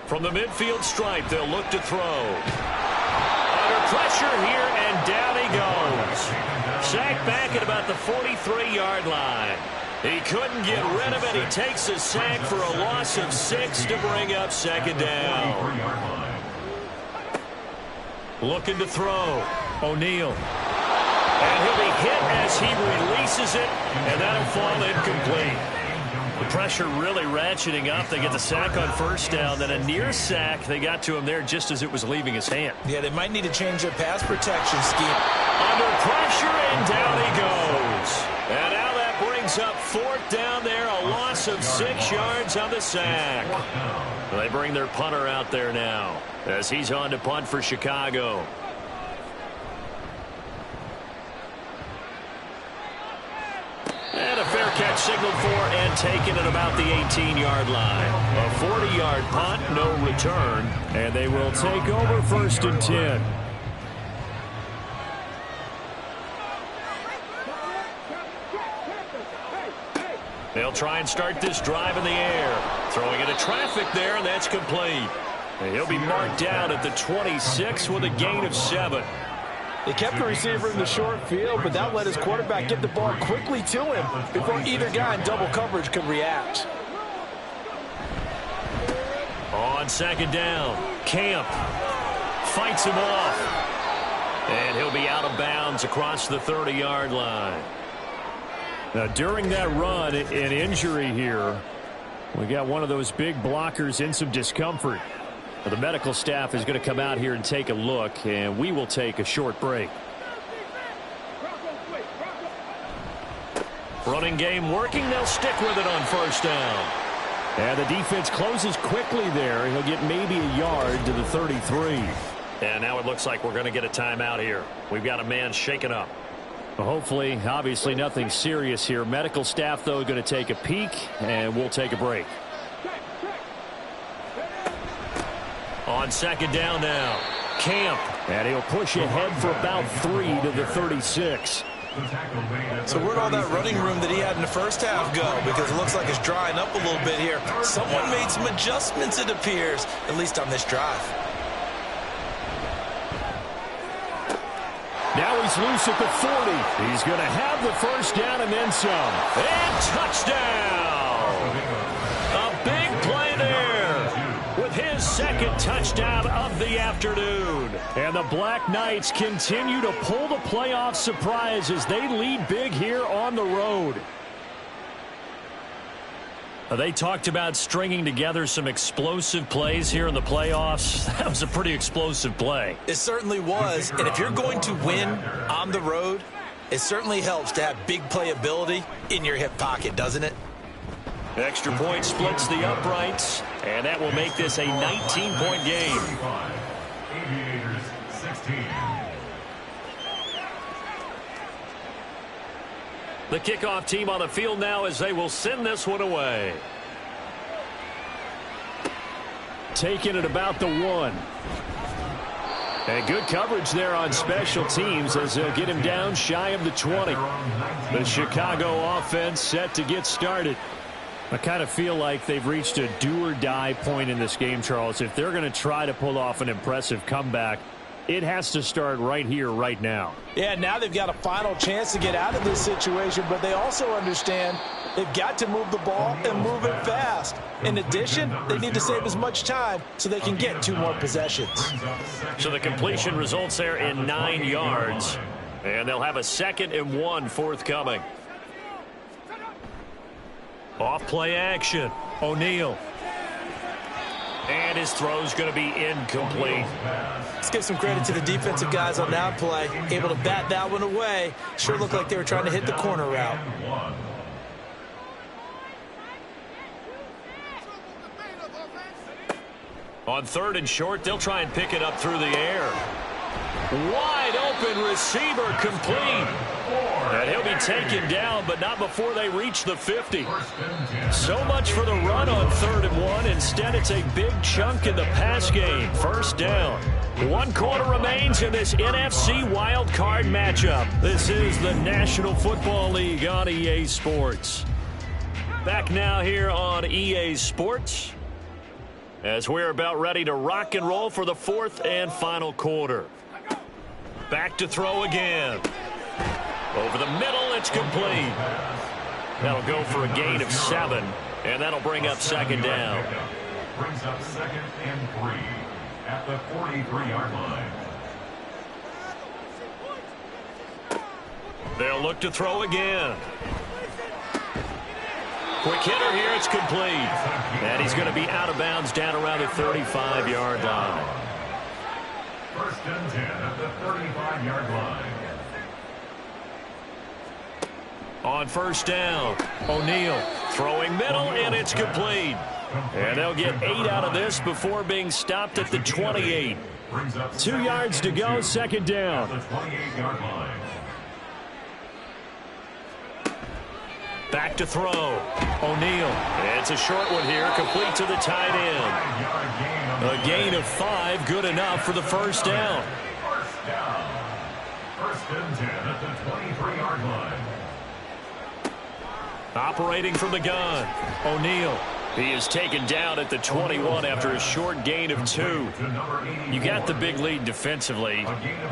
F: From the midfield stripe, they'll look to throw. Under pressure here, and down he goes. Sacked back at about the 43-yard line. He couldn't get rid of it. He takes a sack for a loss of 6 to bring up 2nd down. Looking to throw. O'Neal. And he'll be hit as he releases it, and that'll fall incomplete. The pressure really ratcheting up. They get the sack on 1st down, then a near sack. They got to him there just as it was leaving his hand.
B: Yeah, they might need to change their pass protection scheme.
F: Under pressure, and down he goes. And now that brings up 4th down there, a loss of 6 yards on the sack. They bring their punter out there now as he's on to punt for Chicago. And a fair catch signaled for and taken at about the 18-yard line. A 40-yard punt, no return.
A: And they will take over 1st and 10.
F: They'll try and start this drive in the air. Throwing into traffic there, and that's complete. And he'll be marked down at the 26 with a gain of 7.
B: They kept the receiver in the short field, but that let his quarterback get the ball quickly to him before either guy in double coverage could react.
F: On second down, Camp fights him off. And he'll be out of bounds across the 30-yard line.
A: Now, during that run, an injury here. We got one of those big blockers in some discomfort. The medical staff is going to come out here and take a look, and we will take a short break.
F: Running game working. They'll stick with it on first down.
A: And the defense closes quickly there. He'll get maybe a yard to the 33.
F: And now it looks like we're going to get a timeout here. We've got a man shaken up.
A: Well, hopefully, obviously nothing serious here. Medical staff, though, going to take a peek, and we'll take a break.
F: On second down now, Camp.
A: And he'll push ahead for about 3 to the 36.
B: So where'd all that running room that he had in the first half go? Because it looks like it's drying up a little bit here. Someone made some adjustments, it appears, at least on this drive.
A: Now he's loose at the 40. He's going to have the first down and then some.
F: And touchdown! A big play there with his second touchdown of the afternoon.
A: And the Black Knights continue to pull the playoff surprise as they lead big here on the road.
F: They talked about stringing together some explosive plays here in the playoffs. That was a pretty explosive play.
B: It certainly was. And if you're going to win on the road, it certainly helps to have big playability in your hip pocket, doesn't it?
F: Extra point splits the uprights, and that will make this a 19-point game.
C: Aviators 16.
F: The kickoff team on the field now as they will send this one away.
A: Taking it about the 1. And good coverage there on special teams as they'll get him down shy of the 20. The Chicago offense set to get started. I kind of feel like they've reached a do-or-die point in this game, Charles. If they're going to try to pull off an impressive comeback, it has to start right here, right now.
B: Yeah, now they've got a final chance to get out of this situation, but they also understand they've got to move the ball and move it fast. In addition, they need to save as much time so they can get 2 more possessions.
F: So the completion results there in 9 yards, and they'll have a 2nd and 1 forthcoming. Off play action. O'Neal. And his throw's going to be incomplete.
B: Let's give some credit to the defensive guys on that play. Able to bat that one away. Sure looked like they were trying to hit the corner route.
F: On 3rd and short, they'll try and pick it up through the air. Wide open receiver complete. And he'll be taken down, but not before they reach the 50. So much for the run on 3rd and 1. Instead, it's a big chunk in the pass game. First down. 1 quarter remains in this NFC wild card matchup. This is the National Football League on EA Sports. Back now here on EA Sports as we're about ready to rock and roll for the 4th and final quarter. Back to throw again. Over the middle, it's complete. That'll go for a gain of 7, and that'll bring up 2nd down.
C: Brings up 2nd and 3 at the 43-yard line.
F: They'll look to throw again. Quick hitter here, it's complete. And he's going to be out of bounds down around the 35-yard line.
C: 1st and 10 at the 35-yard line.
F: On first down, O'Neal throwing middle, and it's complete. And they'll get 8 out of this before being stopped at the 28.
A: 2 yards to go, 2nd down.
C: The 28-yard line.
F: Back to throw. O'Neal. It's a short one here, complete to the tight end. A gain of 5, good enough for the first down.
C: First down. 1st and 10 at the 23-yard line.
F: Operating from the gun, O'Neal. He is taken down at the 21 after a short gain of 2. You got the big lead defensively.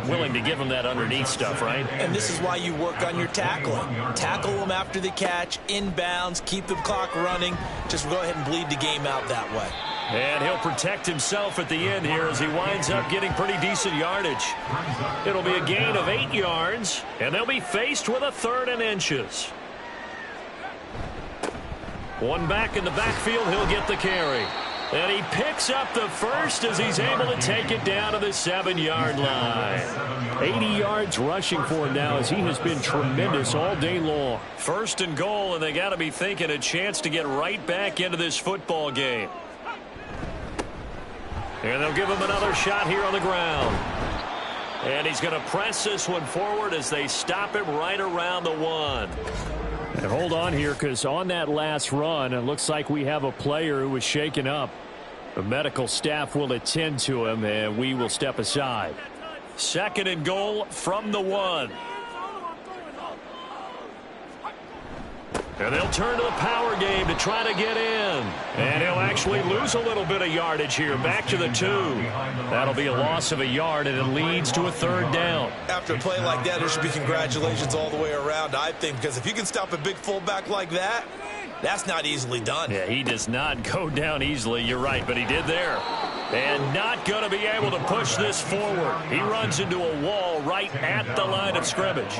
F: Willing to give him that underneath stuff, right?
B: And this is why you work on your tackling. Tackle them after the catch, inbounds, keep the clock running. Just go ahead and bleed the game out that way.
F: And he'll protect himself at the end here as he winds up getting pretty decent yardage. It'll be a gain of 8 yards, and they'll be faced with a 3rd and inches. One back in the backfield, he'll get the carry. And he picks up the first as he's able to take it down to the 7-yard line.
A: 80 yards rushing for him now as he has been tremendous all day long.
F: 1st and goal, and they got to be thinking a chance to get right back into this football game. And they'll give him another shot here on the ground. And he's going to press this one forward as they stop him right around the 1.
A: And hold on here, because on that last run, it looks like we have a player who was shaken up. The medical staff will attend to him, and we will step aside.
F: 2nd and goal from the 1. And they'll turn to the power game to try to get in. And he'll actually lose a little bit of yardage here. Back to the 2. That'll be a loss of a yard, and it leads to a 3rd down.
B: After a play like that, there should be congratulations all the way around, I think, because if you can stop a big fullback like that, that's not easily done.
F: Yeah, he does not go down easily. You're right, but he did there. And not going to be able to push this forward. He runs into a wall right at the line of scrimmage.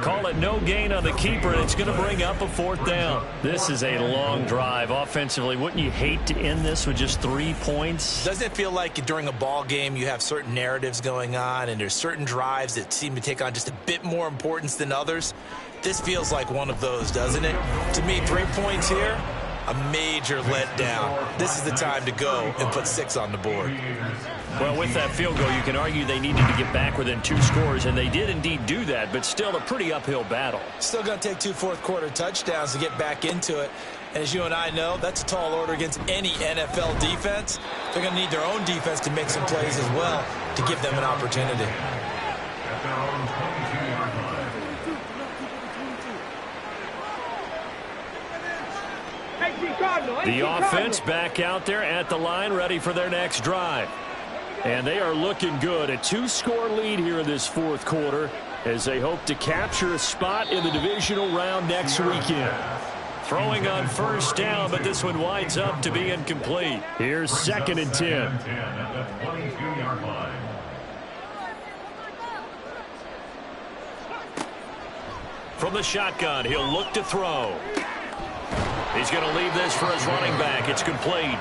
F: Call it no gain on the keeper, and it's going to bring up a 4th down.
A: This is a long drive offensively. Wouldn't you hate to end this with just 3 points?
B: Doesn't it feel like during a ball game you have certain narratives going on, and there's certain drives that seem to take on just a bit more importance than others? This feels like one of those, doesn't it? To me, 3 points here, a major letdown. This is the time to go and put 6 on the board.
F: Well, with that field goal, you can argue they needed to get back within 2 scores, and they did indeed do that, but still a pretty uphill battle.
B: Still going to take 2 fourth-quarter touchdowns to get back into it. And as you and I know, that's a tall order against any NFL defense. They're going to need their own defense to make some plays as well to give them an opportunity.
F: The offense back out there at the line, ready for their next drive.
A: And they are looking good. A 2-score lead here in this 4th quarter as they hope to capture a spot in the divisional round next weekend.
F: Throwing on 1st down, but this one winds up to be incomplete.
A: Here's 2nd and 10.
F: From the shotgun, he'll look to throw. He's going to leave this for his running back. It's complete.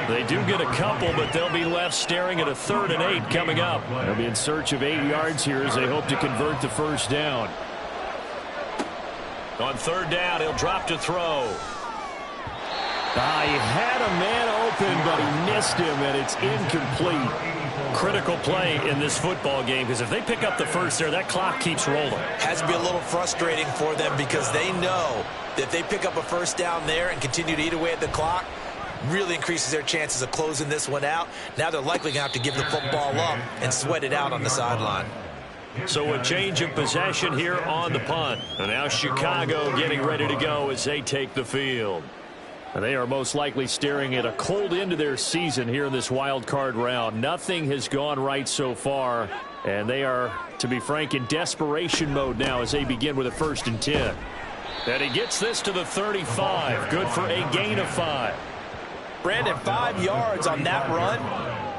F: They do get a couple, but they'll be left staring at a 3rd and 8 coming up.
A: They'll be in search of 8 yards here as they hope to convert the 1st down.
F: On 3rd down, he'll drop to throw.
A: He had a man open, but he missed him, and it's incomplete.
F: Critical play in this football game, because if they pick up the 1st there, that clock keeps rolling.
B: Has to be a little frustrating for them because they know that if they pick up a 1st down there and continue to eat away at the clock, really increases their chances of closing this one out. Now they're likely going to have to give the football up and sweat it out on the sideline.
F: So a change of possession here on the punt. And now Chicago getting ready to go as they take the field.
A: And they are most likely staring at a cold end to their season here in this wild card round. Nothing has gone right so far, and they are, to be frank, in desperation mode now as they begin with a 1st and 10.
F: And he gets this to the 35. Good for a gain of 5.
B: Brandon, 5 yards on that run.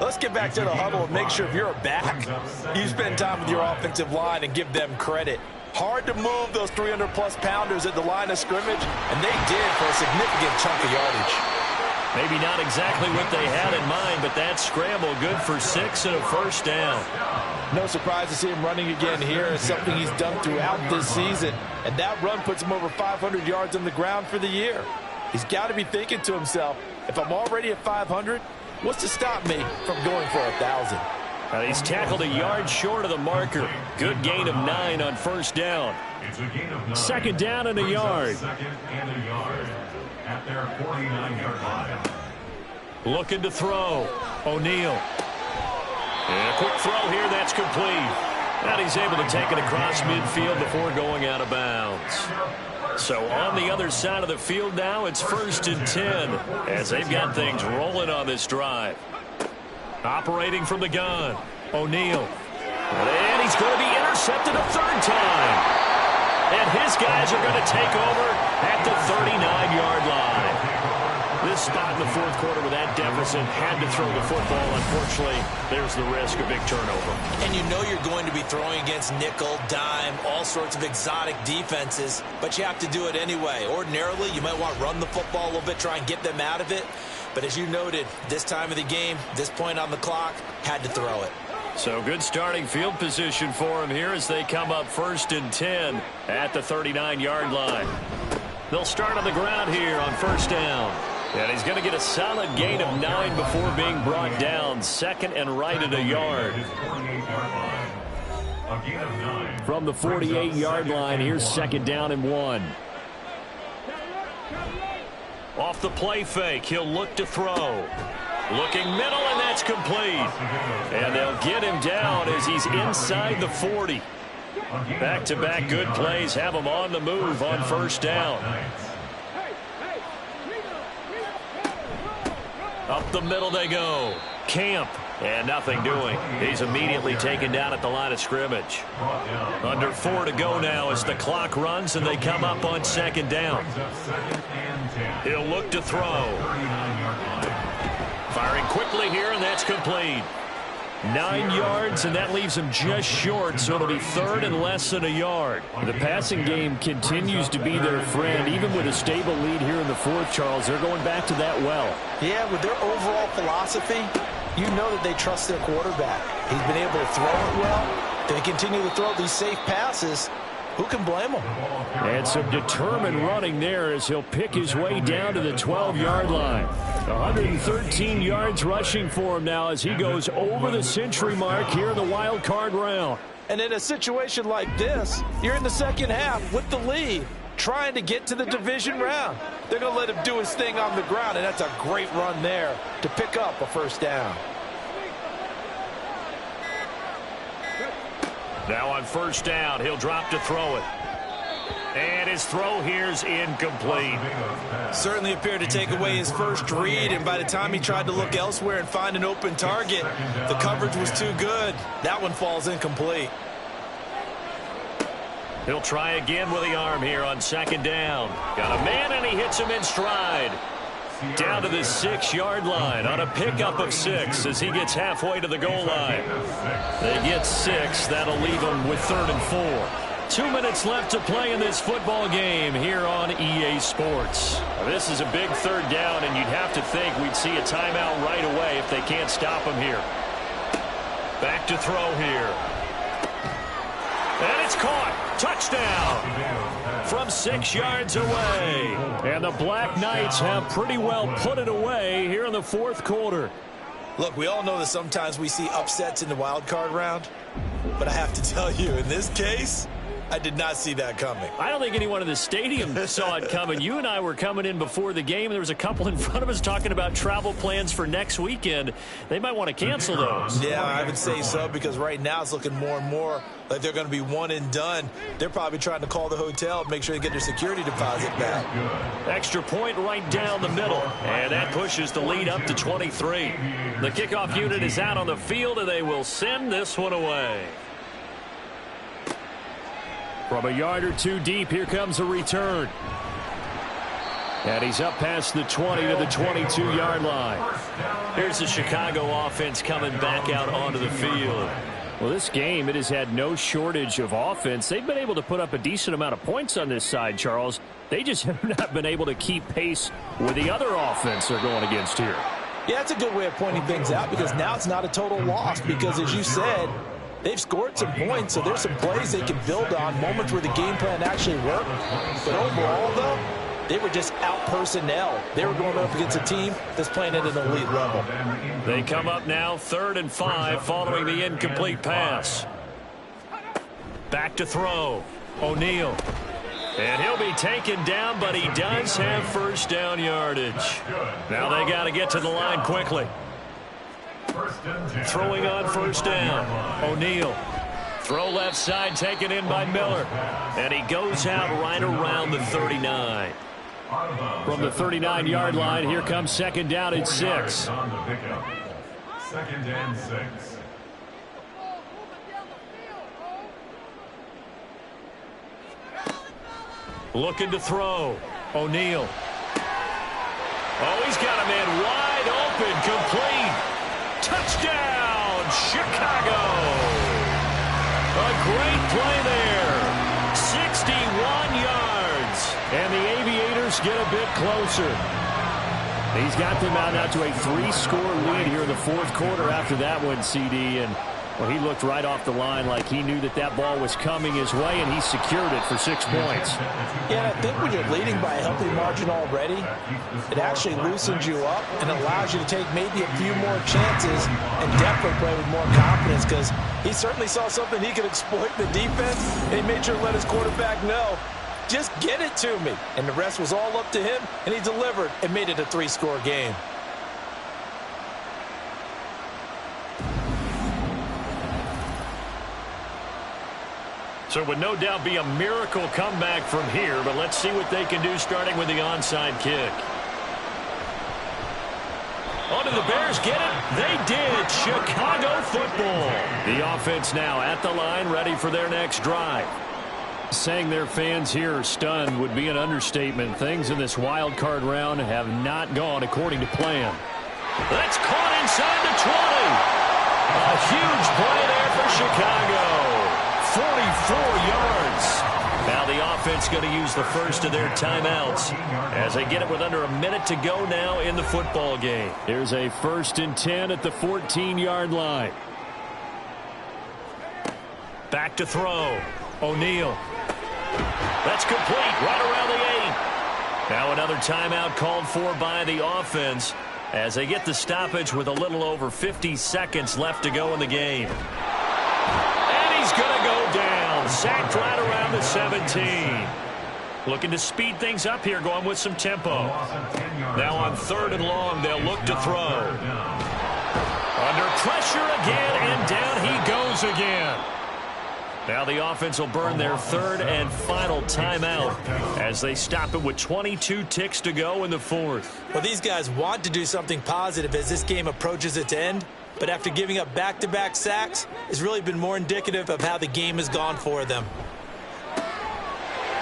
B: Let's get back to the huddle and make sure if you're a back, you spend time with your offensive line and give them credit. Hard to move those 300-plus pounders at the line of scrimmage, and they did for a significant chunk of yardage.
F: Maybe not exactly what they had in mind, but that scramble good for 6 and a 1st down.
B: No surprise to see him running again here. It's something he's done throughout this season, and that run puts him over 500 yards on the ground for the year. He's got to be thinking to himself, if I'm already at 500, what's to stop me from going for 1,000?
F: He's tackled a yard short of the marker. Good gain of 9 on 1st down.
A: 2nd down and a yard.
C: At their 49-yard line.
F: Looking to throw. O'Neal. And a quick throw here. That's complete. And he's able to take it across midfield before going out of bounds. So on the other side of the field now, it's 1st and 10 as they've got things rolling on this drive. Operating from the gun, O'Neal. And he's going to be intercepted a 3rd time. And his guys are going to take over at the 39-yard line. This spot in the fourth quarter with that deficit, had to throw the football. Unfortunately, there's the risk of big turnover.
B: And you know you're going to be throwing against nickel, dime, all sorts of exotic defenses, but you have to do it anyway. Ordinarily, you might want to run the football a little bit, try and get them out of it. But as you noted, this time of the game, this point on the clock, had to throw it.
F: So good starting field position for him here as they come up 1st and 10 at the 39-yard line. They'll start on the ground here on 1st down. And he's going to get a solid gain of 9 before being brought down. 2nd and right at a yard. From the 48-yard line, here's 2nd down and 1. Off the play fake, he'll look to throw. Looking middle, and that's complete. And they'll get him down as he's inside the 40. Back-to-back good plays have him on the move on 1st down. Up the middle they go. Camp, and nothing doing. He's immediately taken down at the line of scrimmage. Under 4 to go now as the clock runs and they come up on 2nd down. He'll look to throw. Firing quickly here, and that's complete. 9 yards, and that leaves him just short, so it'll be 3rd and less than a yard. The passing game continues to be their friend. Even with a stable lead here in the 4th, Charles, they're going back to that well.
B: Yeah, with their overall philosophy, you know that they trust their quarterback. He's been able to throw it well. They continue to throw these safe passes. Who can blame him?
F: And some determined running there as he'll pick his way down to the 12-yard line. 113 yards rushing for him now as he goes over the century mark here in the wild card round.
B: And in a situation like this, you're in the second half with the lead, trying to get to the division round. They're going to let him do his thing on the ground, and that's a great run there to pick up a 1st down.
F: Now on 1st down, he'll drop to throw it. And his throw here's incomplete.
B: Certainly appeared to take away his first read, and by the time he tried to look elsewhere and find an open target, the coverage was too good. That one falls incomplete.
F: He'll try again with the arm here on 2nd down. Got a man, and he hits him in stride. Down to the 6-yard line on a pickup of 6 as he gets halfway to the goal line. They get 6. That'll leave them with 3rd and 4. 2 minutes left to play in this football game here on EA Sports. This is a big 3rd down, and you'd have to think we'd see a timeout right away if they can't stop him here. Back to throw here. And it's caught. Touchdown from 6 yards away. And the BlackKnights have pretty well put it away here in the 4th quarter.
B: Look, we all know that sometimes we see upsets in the wild card round, but I have to tell you, in this case, I did not see that coming.
F: I don't think anyone in the stadium saw it coming. You and I were coming in before the game, and there was a couple in front of us talking about travel plans for next weekend. They might want to cancel those.
B: Yeah, I would say so, because right now it's looking more and more like they're going to be one and done. They're probably trying to call the hotel and make sure they get their security deposit back.
F: Extra point right down the middle, and that pushes the lead up to 23. The kickoff unit is out on the field, and they will send this one away. From a yard or 2 deep, here comes a return. And he's up past the 20 to the 22-yard line. Here's the Chicago offense coming back out onto the field. Well, this game, it has had no shortage of offense. They've been able to put up a decent amount of points on this side, Charles. They just have not been able to keep pace with the other offense they're going against here.
B: Yeah, that's a good way of pointing things out, because now it's not a total loss, because as you said, they've scored some points, so there's some plays they can build on, moments where the game plan actually worked. But overall, though, they were just out personnel. They were going up against a team that's playing at an elite level.
F: They come up now 3rd and 5 following the incomplete pass. Back to throw. O'Neal. And he'll be taken down, but he does have 1st down yardage. Now they got to get to the line quickly. Throwing on 1st down. O'Neal. Throw left side, taken in by Miller. And he goes out right around the 39. From the 39-yard line, here comes 2nd down and 6.
C: 2nd and 6.
F: Looking to throw. O'Neal. Oh, he's got a man wide open, complete. Touchdown, Chicago. A great play there. 61 yards. And the Aviators get a bit closer. He's got them out now to a 3-score lead here in the fourth quarter after that one, CD. And well, he looked right off the line like he knew that that ball was coming his way, and he secured it for 6 points.
B: Yeah, I think when you're leading by a healthy margin already, it actually loosens you up and allows you to take maybe a few more chances and definitely play with more confidence, because he certainly saw something he could exploit in the defense, and he made sure to let his quarterback know, just get it to me. And the rest was all up to him, and he delivered and made it a 3-score game.
F: So it would no doubt be a miracle comeback from here, but let's see what they can do starting with the onside kick. Oh, did the Bears get it? They did. Chicago football. The offense now at the line, ready for their next drive. Saying their fans here are stunned would be an understatement. Things in this wild card round have not gone according to plan. That's caught inside the 20. A huge play there for Chicago. 44 yards. Now the offense going to use the first of their timeouts as they get it with under a minute to go now in the football game.
A: Here's a 1st and 10 at the 14-yard line.
F: Back to throw. O'Neal. That's complete right around the 8. Now another timeout called for by the offense as they get the stoppage with a little over 50 seconds left to go in the game. He's going to go down. Sacked right around the 17. Looking to speed things up here, going with some tempo. Now on 3rd and long, they'll look to throw. Under pressure again, and down he goes again. Now the offense will burn their 3rd and final timeout as they stop it with 22 ticks to go in the 4th.
B: Well, these guys want to do something positive as this game approaches its end. But after giving up back-to-back sacks, it's really been more indicative of how the game has gone for them.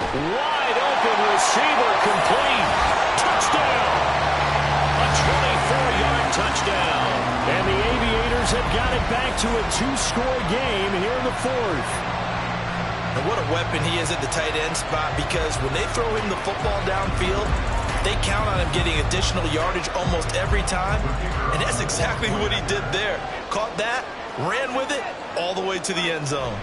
F: Wide open receiver, complete. Touchdown. A 24-yard touchdown.
A: And the Aviators have got it back to a 2-score game here in the 4th.
B: And what a weapon he is at the tight end spot, because when they throw him the football downfield, they count on him getting additional yardage almost every time, and that's exactly what he did there. Caught that, ran with it, all the way to the end zone.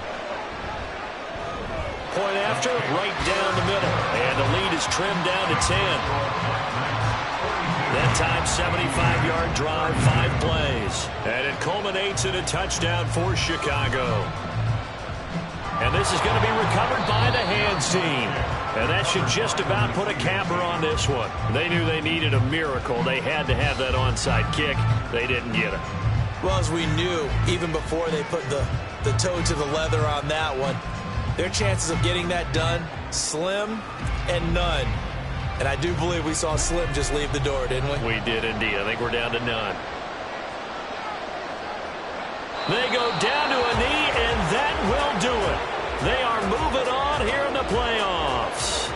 F: Point after, right down the middle, and the lead is trimmed down to 10. That time, 75-yard drive, 5 plays, and it culminates in a touchdown for Chicago. And this is going to be recovered by the hands team. And that should just about put a capper on this one. They knew they needed a miracle. They had to have that onside kick. They didn't get it.
B: Well, as we knew, even before they put the toe to the leather on that one, their chances of getting that done, slim and none. And I do believe we saw Slim just leave the door, didn't we?
F: We did indeed. I think we're down to none. They go down to a knee, and that will do it. They are moving on here in the playoffs.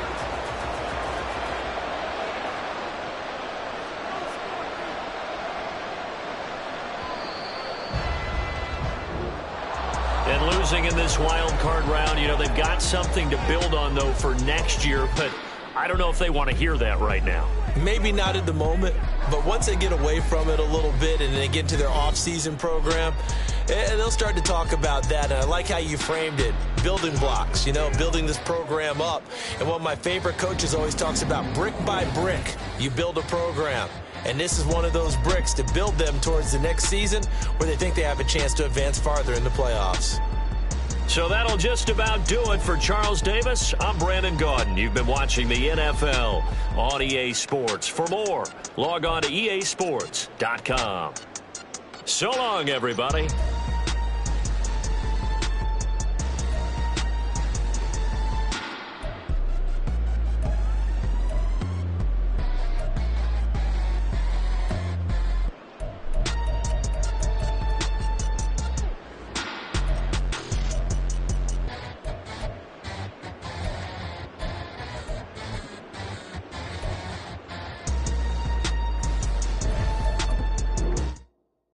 F: And losing in this wild card round, you know, they've got something to build on, though, for next year. But I don't know if they want to hear that right now.
B: Maybe not at the moment, but once they get away from it a little bit and they get into their off-season program, they'll start to talk about that. And I like how you framed it. Building blocks, you know, building this program up. And one of my favorite coaches always talks about brick by brick, you build a program. And this is one of those bricks to build them towards the next season where they think they have a chance to advance farther in the playoffs.
F: So that'll just about do it for Charles Davis. I'm Brandon Gaudin. You've been watching the NFL on EA Sports. For more, log on to easports.com. So long, everybody.